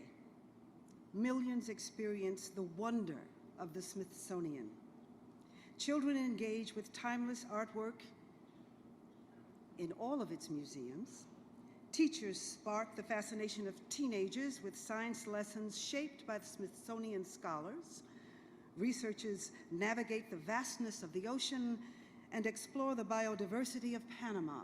millions experience the wonder of the Smithsonian. Children engage with timeless artwork in all of its museums. Teachers spark the fascination of teenagers with science lessons shaped by the Smithsonian scholars. Researchers navigate the vastness of the ocean and explore the biodiversity of Panama.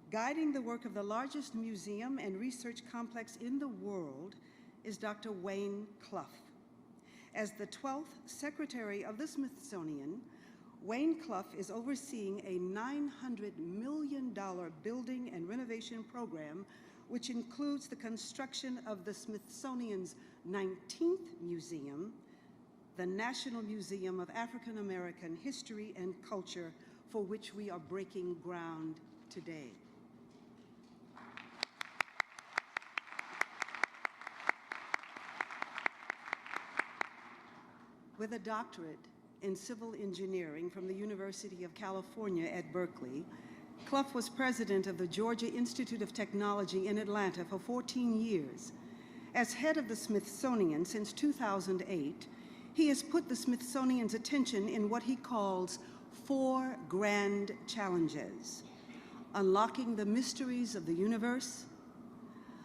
Guiding the work of the largest museum and research complex in the world is Dr. Wayne Clough. As the 12th Secretary of the Smithsonian, Wayne Clough is overseeing a $900 million building and renovation program, which includes the construction of the Smithsonian's 19th museum, the National Museum of African American History and Culture, for which we are breaking ground today. With a doctorate in civil engineering from the University of California at Berkeley, Clough was president of the Georgia Institute of Technology in Atlanta for 14 years. As head of the Smithsonian since 2008, he has put the Smithsonian's attention in what he calls 4 grand challenges: unlocking the mysteries of the universe,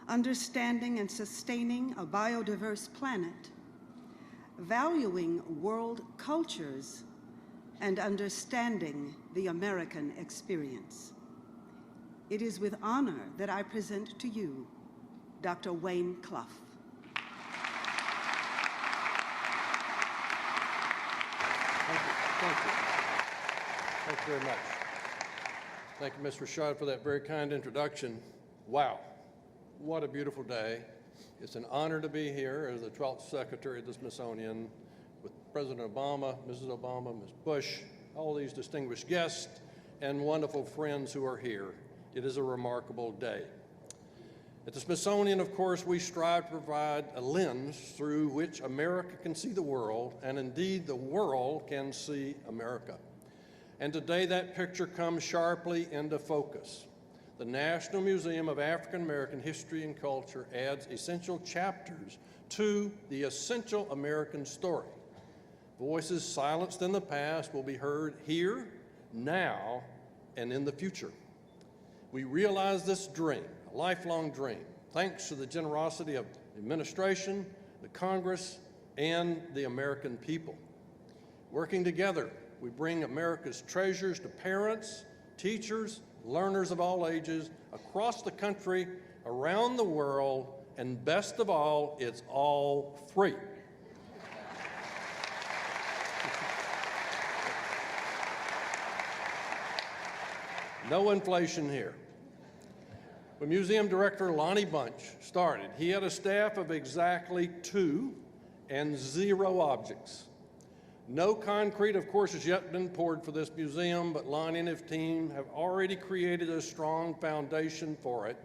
understanding and sustaining a biodiverse planet, valuing world cultures, and understanding the American experience. It is with honor that I present to you Dr. Wayne Clough. Thank you. Thank you. Thank you very much. Thank you, Ms. Rashad, for that very kind introduction. Wow, what a beautiful day. It's an honor to be here as the 12th Secretary of the Smithsonian with President Obama, Mrs. Obama, Ms. Bush, all these distinguished guests and wonderful friends who are here. It is a remarkable day. At the Smithsonian, of course, we strive to provide a lens through which America can see the world, and indeed the world can see America. And today that picture comes sharply into focus. The National Museum of African American History and Culture adds essential chapters to the essential American story. Voices silenced in the past will be heard here, now, and in the future. We realize this dream, a lifelong dream, thanks to the generosity of the administration, the Congress, and the American people. Working together, we bring America's treasures to parents, teachers, learners of all ages, across the country, around the world, and best of all, it's all free. No inflation here. When Museum Director Lonnie Bunch started, he had a staff of exactly 2 and 0 objects. No concrete, of course, has yet been poured for this museum, but Lonnie and his team have already created a strong foundation for it,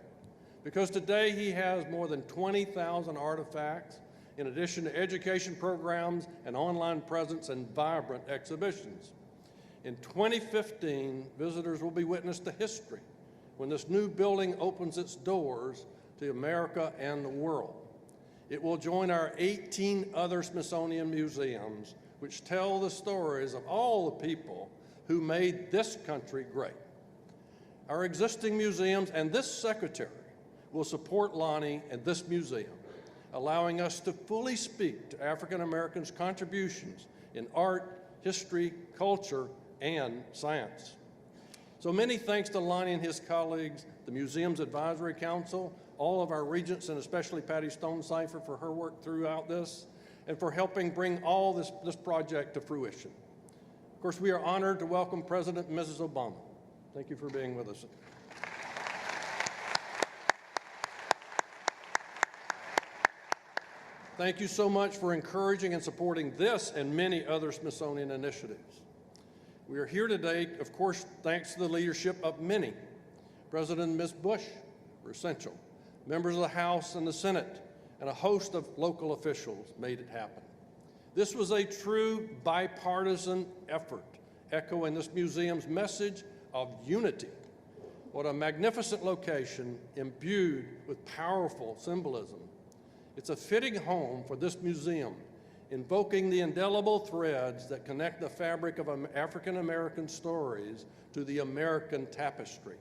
because today he has more than 20,000 artifacts, in addition to education programs, an online presence, and vibrant exhibitions. In 2015, visitors will be witness to history when this new building opens its doors to America and the world. It will join our 18 other Smithsonian museums, which tell the stories of all the people who made this country great. Our existing museums and this secretary will support Lonnie and this museum, allowing us to fully speak to African Americans' contributions in art, history, culture, and science. So many thanks to Lonnie and his colleagues, the Museum's Advisory Council, all of our regents, and especially Patty Stone-Cipher for her work throughout this, and for helping bring all this project to fruition. Of course, we are honored to welcome President and Mrs. Obama. Thank you for being with us. Thank you so much for encouraging and supporting this and many other Smithsonian initiatives. We are here today, of course, thanks to the leadership of many. President and Ms. Bush were essential. Members of the House and the Senate and a host of local officials made it happen. This was a true bipartisan effort, echoing this museum's message of unity. What a magnificent location imbued with powerful symbolism. It's a fitting home for this museum, invoking the indelible threads that connect the fabric of African American stories to the American tapestry.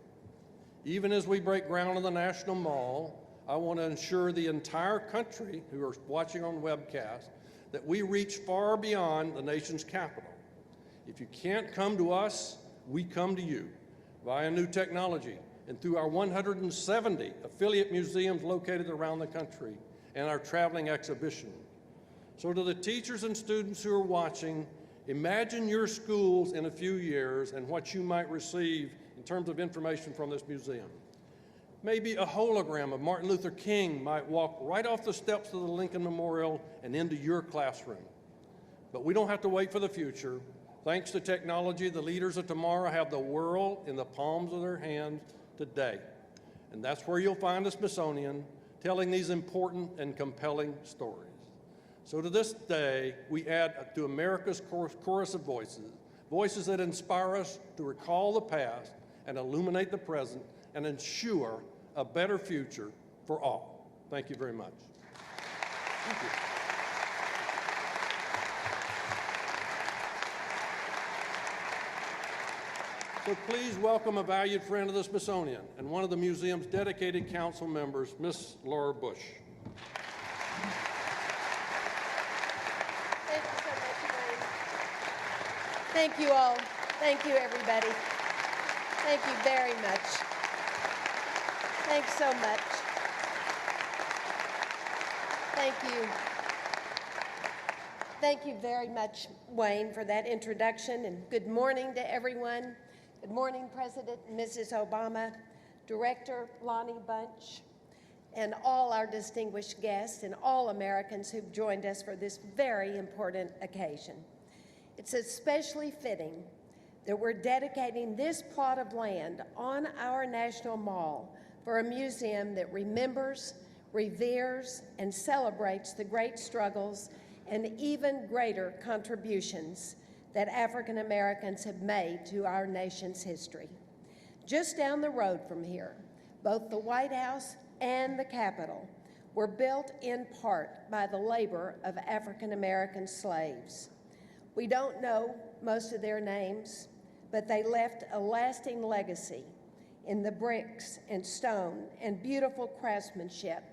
Even as we break ground in the National Mall, I want to ensure the entire country who are watching on webcast that we reach far beyond the nation's capital. If you can't come to us, we come to you via new technology and through our 170 affiliate museums located around the country and our traveling exhibition. So to the teachers and students who are watching, imagine your schools in a few years and what you might receive in terms of information from this museum. Maybe a hologram of Martin Luther King might walk right off the steps of the Lincoln Memorial and into your classroom. But we don't have to wait for the future. Thanks to technology, the leaders of tomorrow have the world in the palms of their hands today. And that's where you'll find the Smithsonian telling these important and compelling stories. So to this day, we add to America's chorus of voices, voices that inspire us to recall the past and illuminate the present and ensure a better future for all. Thank you very much. Thank you. So please welcome a valued friend of the Smithsonian and one of the museum's dedicated council members, Miss Laura Bush. Thank you so much, Wayne. Thank you all. Thank you, everybody. Thank you very much. Thanks so much. Thank you. Thank you very much, Wayne, for that introduction, and good morning to everyone. Good morning, President and Mrs. Obama, Director Lonnie Bunch, and all our distinguished guests and all Americans who've joined us for this very important occasion. It's especially fitting that we're dedicating this plot of land on our National Mall for a museum that remembers, reveres, and celebrates the great struggles and even greater contributions that African Americans have made to our nation's history. Just down the road from here, both the White House and the Capitol were built in part by the labor of African American slaves. We don't know most of their names, but they left a lasting legacy in the bricks and stone and beautiful craftsmanship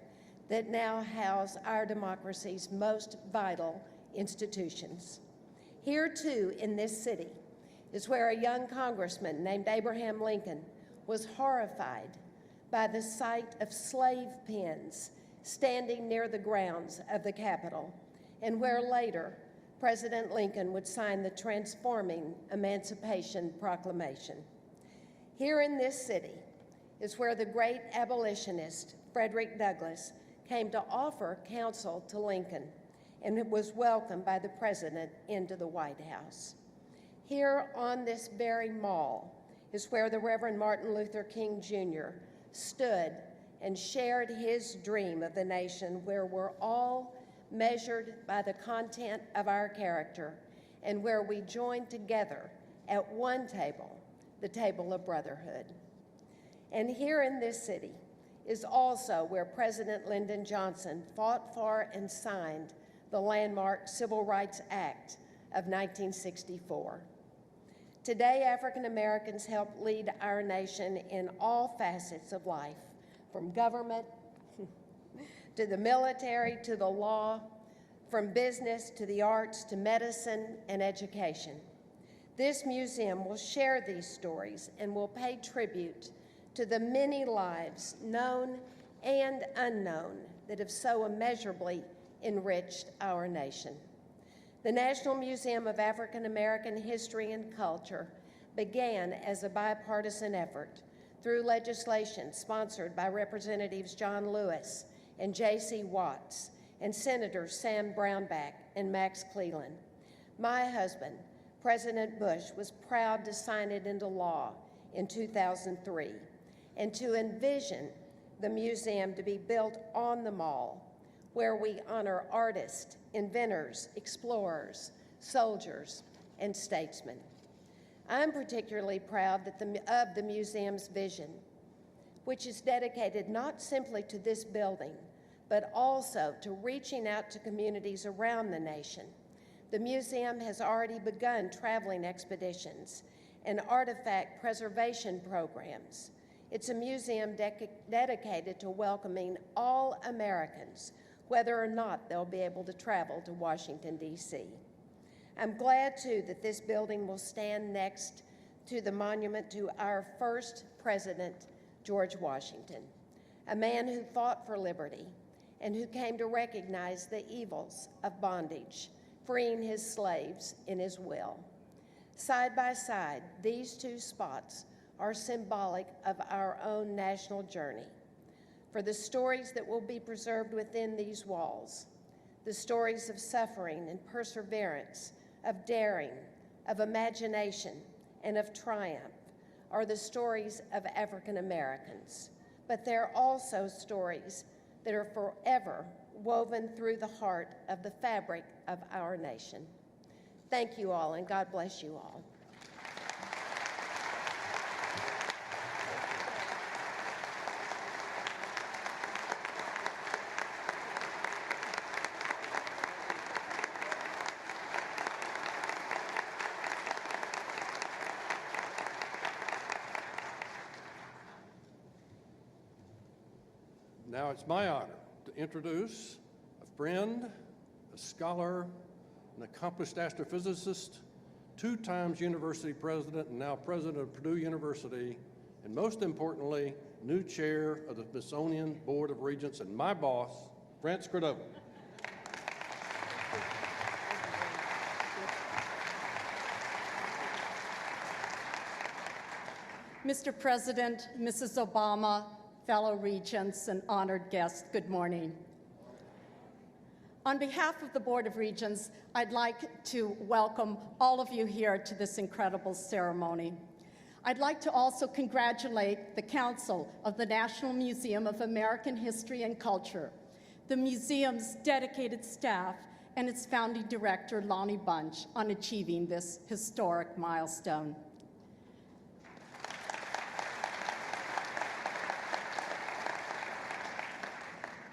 that now house our democracy's most vital institutions. Here, too, in this city, is where a young congressman named Abraham Lincoln was horrified by the sight of slave pens standing near the grounds of the Capitol, and where later President Lincoln would sign the transforming Emancipation Proclamation. Here in this city is where the great abolitionist Frederick Douglass came to offer counsel to Lincoln, and it was welcomed by the president into the White House. Here on this very mall is where the Reverend Martin Luther King Jr. stood and shared his dream of the nation where we're all measured by the content of our character and where we join together at one table, the table of brotherhood. And here in this city is also where President Lyndon Johnson fought for and signed the landmark Civil Rights Act of 1964. Today, African Americans help lead our nation in all facets of life, from government to the military to the law, from business to the arts to medicine and education. This museum will share these stories and will pay tribute to the many lives, known and unknown, that have so immeasurably enriched our nation. The National Museum of African American History and Culture began as a bipartisan effort through legislation sponsored by Representatives John Lewis and J.C. Watts and Senators Sam Brownback and Max Cleland. My husband, President Bush, was proud to sign it into law in 2003 and to envision the museum to be built on the mall, where we honor artists, inventors, explorers, soldiers, and statesmen. I'm particularly proud of the museum's vision, which is dedicated not simply to this building, but also to reaching out to communities around the nation. The museum has already begun traveling expeditions and artifact preservation programs. It's a museum dedicated to welcoming all Americans, whether or not they'll be able to travel to Washington, D.C. I'm glad, too, that this building will stand next to the monument to our first president, George Washington, a man who fought for liberty and who came to recognize the evils of bondage, freeing his slaves in his will. Side by side, these two spots are symbolic of our own national journey. For the stories that will be preserved within these walls, the stories of suffering and perseverance, of daring, of imagination, and of triumph, are the stories of African Americans. But they're also stories that are forever woven through the heart of the fabric of our nation. Thank you all, and God bless you all. Now it's my honor to introduce a friend, a scholar, an accomplished astrophysicist, 2 times university president and now president of Purdue University, and most importantly, new chair of the Smithsonian Board of Regents and my boss, Franz Cordova. Mr. President, Mrs. Obama, fellow regents, and honored guests, good morning. On behalf of the Board of Regents, I'd like to welcome all of you here to this incredible ceremony. I'd like to also congratulate the Council of the National Museum of American History and Culture, the museum's dedicated staff, and its founding director, Lonnie Bunch, on achieving this historic milestone.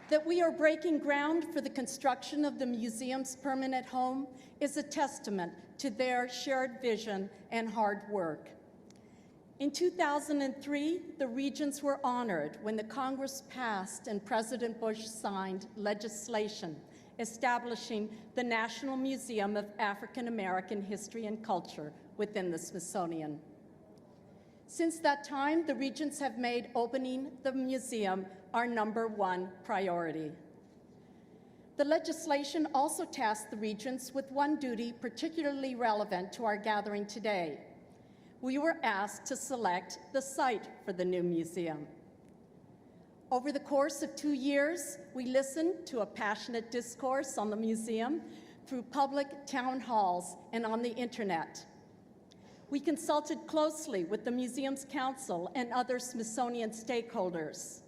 That we are breaking ground for the construction of the museum's permanent home is a testament to their shared vision and hard work. In 2003, the Regents were honored when the Congress passed and President Bush signed legislation establishing the National Museum of African American History and Culture within the Smithsonian. Since that time, the Regents have made opening the museum our #1 priority. The legislation also tasked the Regents with one duty particularly relevant to our gathering today. We were asked to select the site for the new museum. Over the course of 2 years, we listened to a passionate discourse on the museum through public town halls and on the internet. We consulted closely with the museum's council and other Smithsonian stakeholders.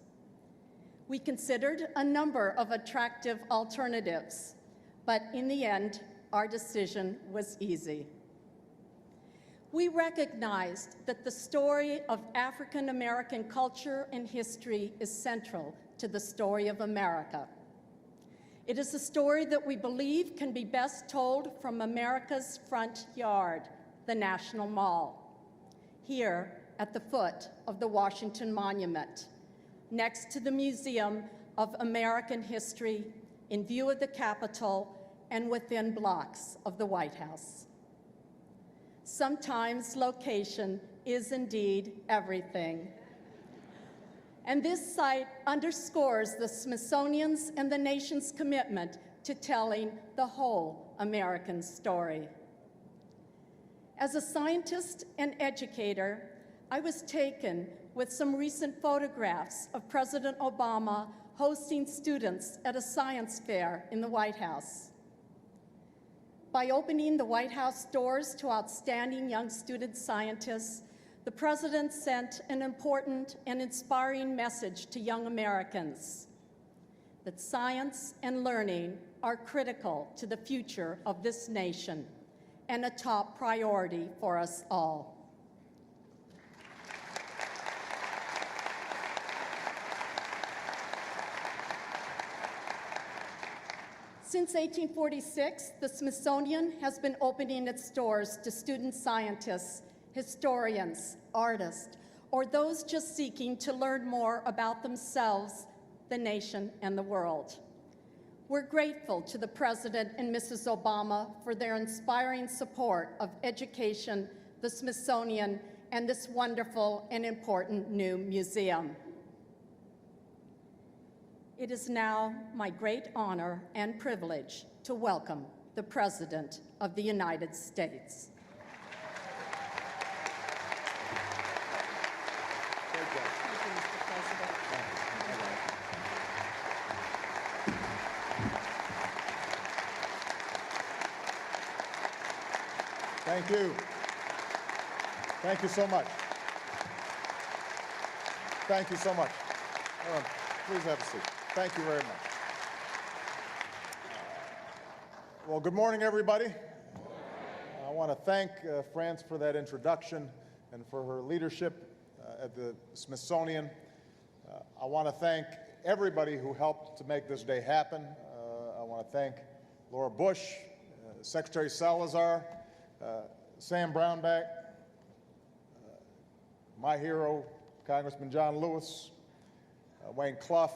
We considered a number of attractive alternatives, but in the end, our decision was easy. We recognized that the story of African American culture and history is central to the story of America. It is a story that we believe can be best told from America's front yard, the National Mall, here at the foot of the Washington Monument, next to the Museum of American History, in view of the Capitol, and within blocks of the White House. Sometimes location is indeed everything. And this site underscores the Smithsonian's and the nation's commitment to telling the whole American story. As a scientist and educator, I was taken with some recent photographs of President Obama hosting students at a science fair in the White House. By opening the White House doors to outstanding young student scientists, the President sent an important and inspiring message to young Americans that science and learning are critical to the future of this nation and a top priority for us all. Since 1846, the Smithsonian has been opening its doors to student scientists, historians, artists, or those just seeking to learn more about themselves, the nation, and the world. We're grateful to the President and Mrs. Obama for their inspiring support of education, the Smithsonian, and this wonderful and important new museum. It is now my great honor and privilege to welcome the President of the United States. Thank you. Thank you so much. Thank you so much. Please have a seat. Thank you very much. Well, good morning, everybody. I want to thank France for that introduction and for her leadership at the Smithsonian. I want to thank everybody who helped to make this day happen. I want to thank Laura Bush, Secretary Salazar, Sam Brownback, my hero, Congressman John Lewis, Wayne Clough,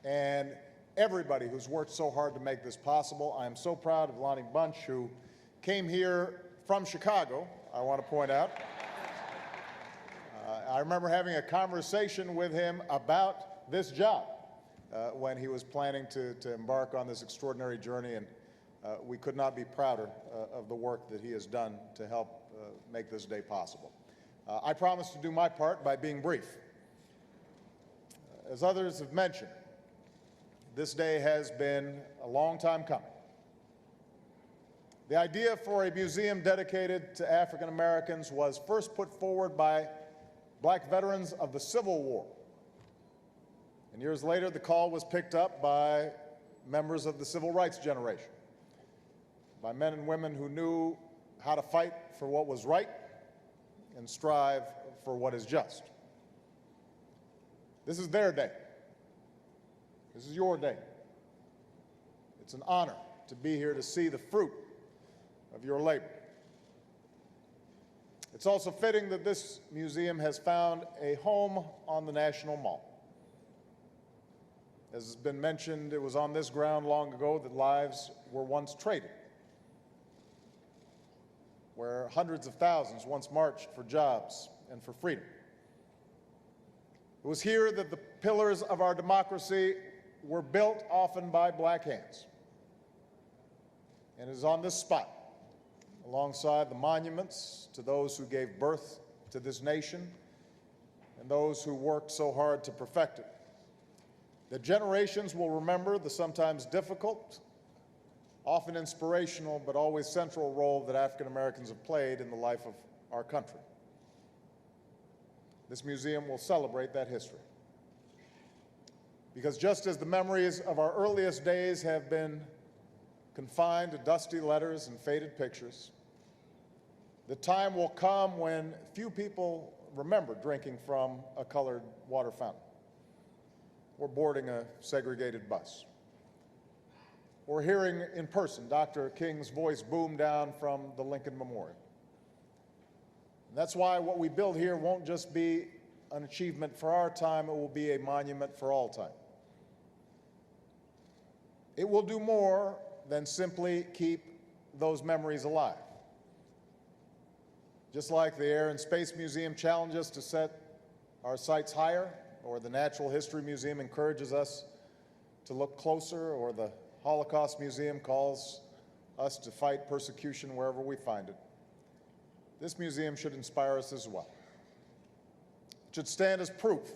and everybody who's worked so hard to make this possible. I am so proud of Lonnie Bunch, who came here from Chicago, I want to point out. I remember having a conversation with him about this job when he was planning to embark on this extraordinary journey, and we could not be prouder of the work that he has done to help make this day possible. I promise to do my part by being brief. As others have mentioned, this day has been a long time coming. The idea for a museum dedicated to African Americans was first put forward by black veterans of the Civil War. And years later, the call was picked up by members of the civil rights generation, by men and women who knew how to fight for what was right and strive for what is just. This is their day. This is your day. It's an honor to be here to see the fruit of your labor. It's also fitting that this museum has found a home on the National Mall. As has been mentioned, it was on this ground long ago that lives were once traded, where hundreds of thousands once marched for jobs and for freedom. It was here that the pillars of our democracy were built, often by black hands. And it is on this spot, alongside the monuments to those who gave birth to this nation and those who worked so hard to perfect it, that generations will remember the sometimes difficult, often inspirational, but always central role that African Americans have played in the life of our country. This museum will celebrate that history. Because just as the memories of our earliest days have been confined to dusty letters and faded pictures, the time will come when few people remember drinking from a colored water fountain, or boarding a segregated bus, or hearing in person Dr. King's voice boom down from the Lincoln Memorial. And that's why what we build here won't just be an achievement for our time, it will be a monument for all time. It will do more than simply keep those memories alive. Just like the Air and Space Museum challenges us to set our sights higher, or the Natural History Museum encourages us to look closer, or the Holocaust Museum calls us to fight persecution wherever we find it, this museum should inspire us as well. should stand as proof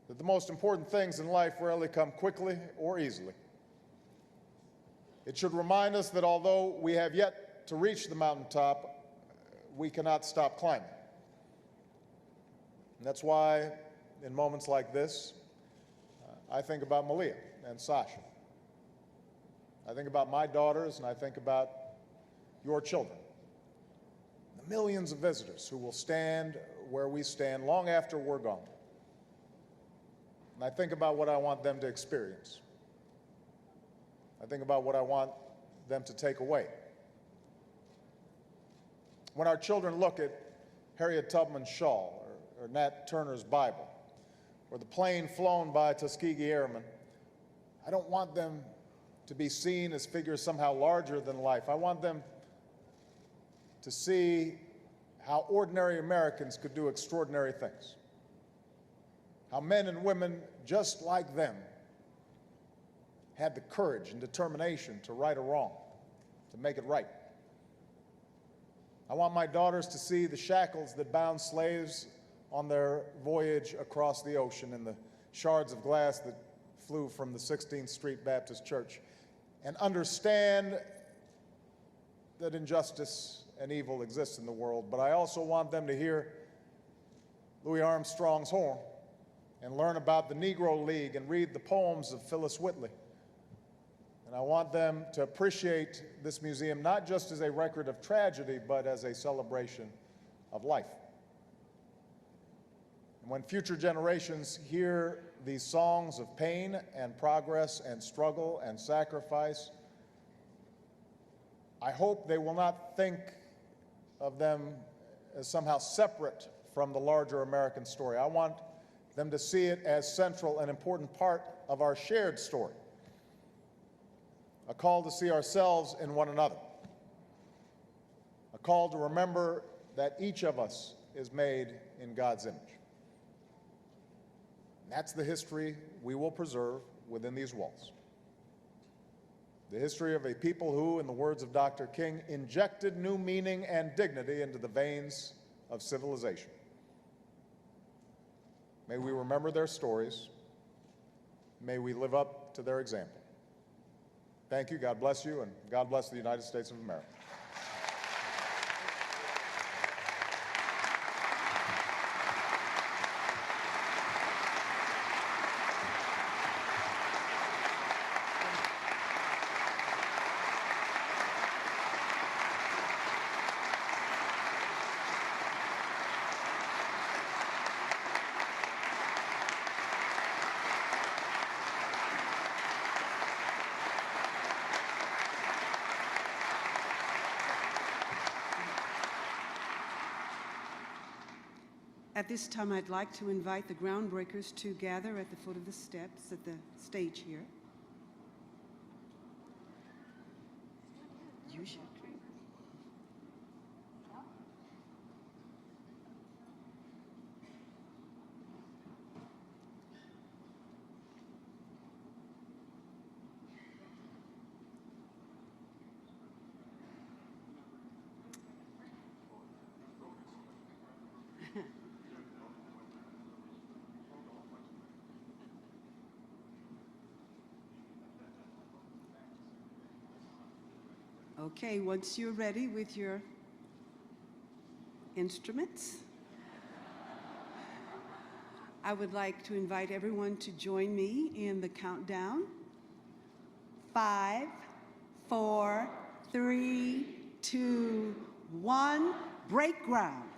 that the most important things in life rarely come quickly or easily. It should remind us that although we have yet to reach the mountaintop, we cannot stop climbing. And that's why, in moments like this, I think about Malia and Sasha. I think about my daughters, and I think about your children. The millions of visitors who will stand where we stand long after we're gone. And I think about what I want them to experience. I think about what I want them to take away. When our children look at Harriet Tubman's shawl or Nat Turner's Bible or the plane flown by Tuskegee Airmen, I don't want them to be seen as figures somehow larger than life. I want them to see how ordinary Americans could do extraordinary things. How men and women just like them had the courage and determination to right a wrong, to make it right. I want my daughters to see the shackles that bound slaves on their voyage across the ocean and the shards of glass that flew from the 16th Street Baptist Church, and understand that injustice and evil exists in the world. But I also want them to hear Louis Armstrong's horn and learn about the Negro League and read the poems of Phyllis Whitley. And I want them to appreciate this museum not just as a record of tragedy, but as a celebration of life. And when future generations hear these songs of pain and progress and struggle and sacrifice, I hope they will not think of them as somehow separate from the larger American story. I want them to see it as central and important part of our shared story, a call to see ourselves in one another, a call to remember that each of us is made in God's image. And that's the history we will preserve within these walls. The history of a people who, in the words of Dr. King, injected new meaning and dignity into the veins of civilization. May we remember their stories. May we live up to their example. Thank you, God bless you, and God bless the United States of America. At this time, I'd like to invite the groundbreakers to gather at the foot of the steps at the stage here. You should. Okay, once you're ready with your instruments, I would like to invite everyone to join me in the countdown. 5, 4, 3, 2, 1, break ground.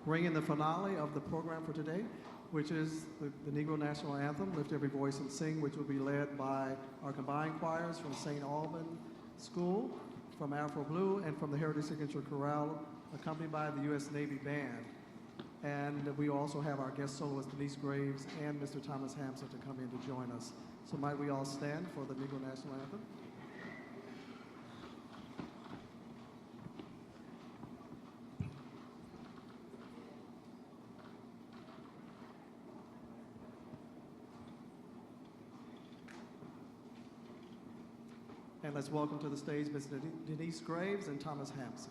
bringing the finale of the program for today, which is the Negro National Anthem, Lift Every Voice and Sing, which will be led by our combined choirs from St. Alban School, from Afro Blue, and from the Heritage Signature Chorale, accompanied by the U.S. Navy Band. And we also have our guest soloist, Denise Graves, and Mr. Thomas Hampson to come in to join us. So might we all stand for the Negro National Anthem? And let's welcome to the stage Ms. Denise Graves and Thomas Hampson.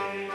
Stay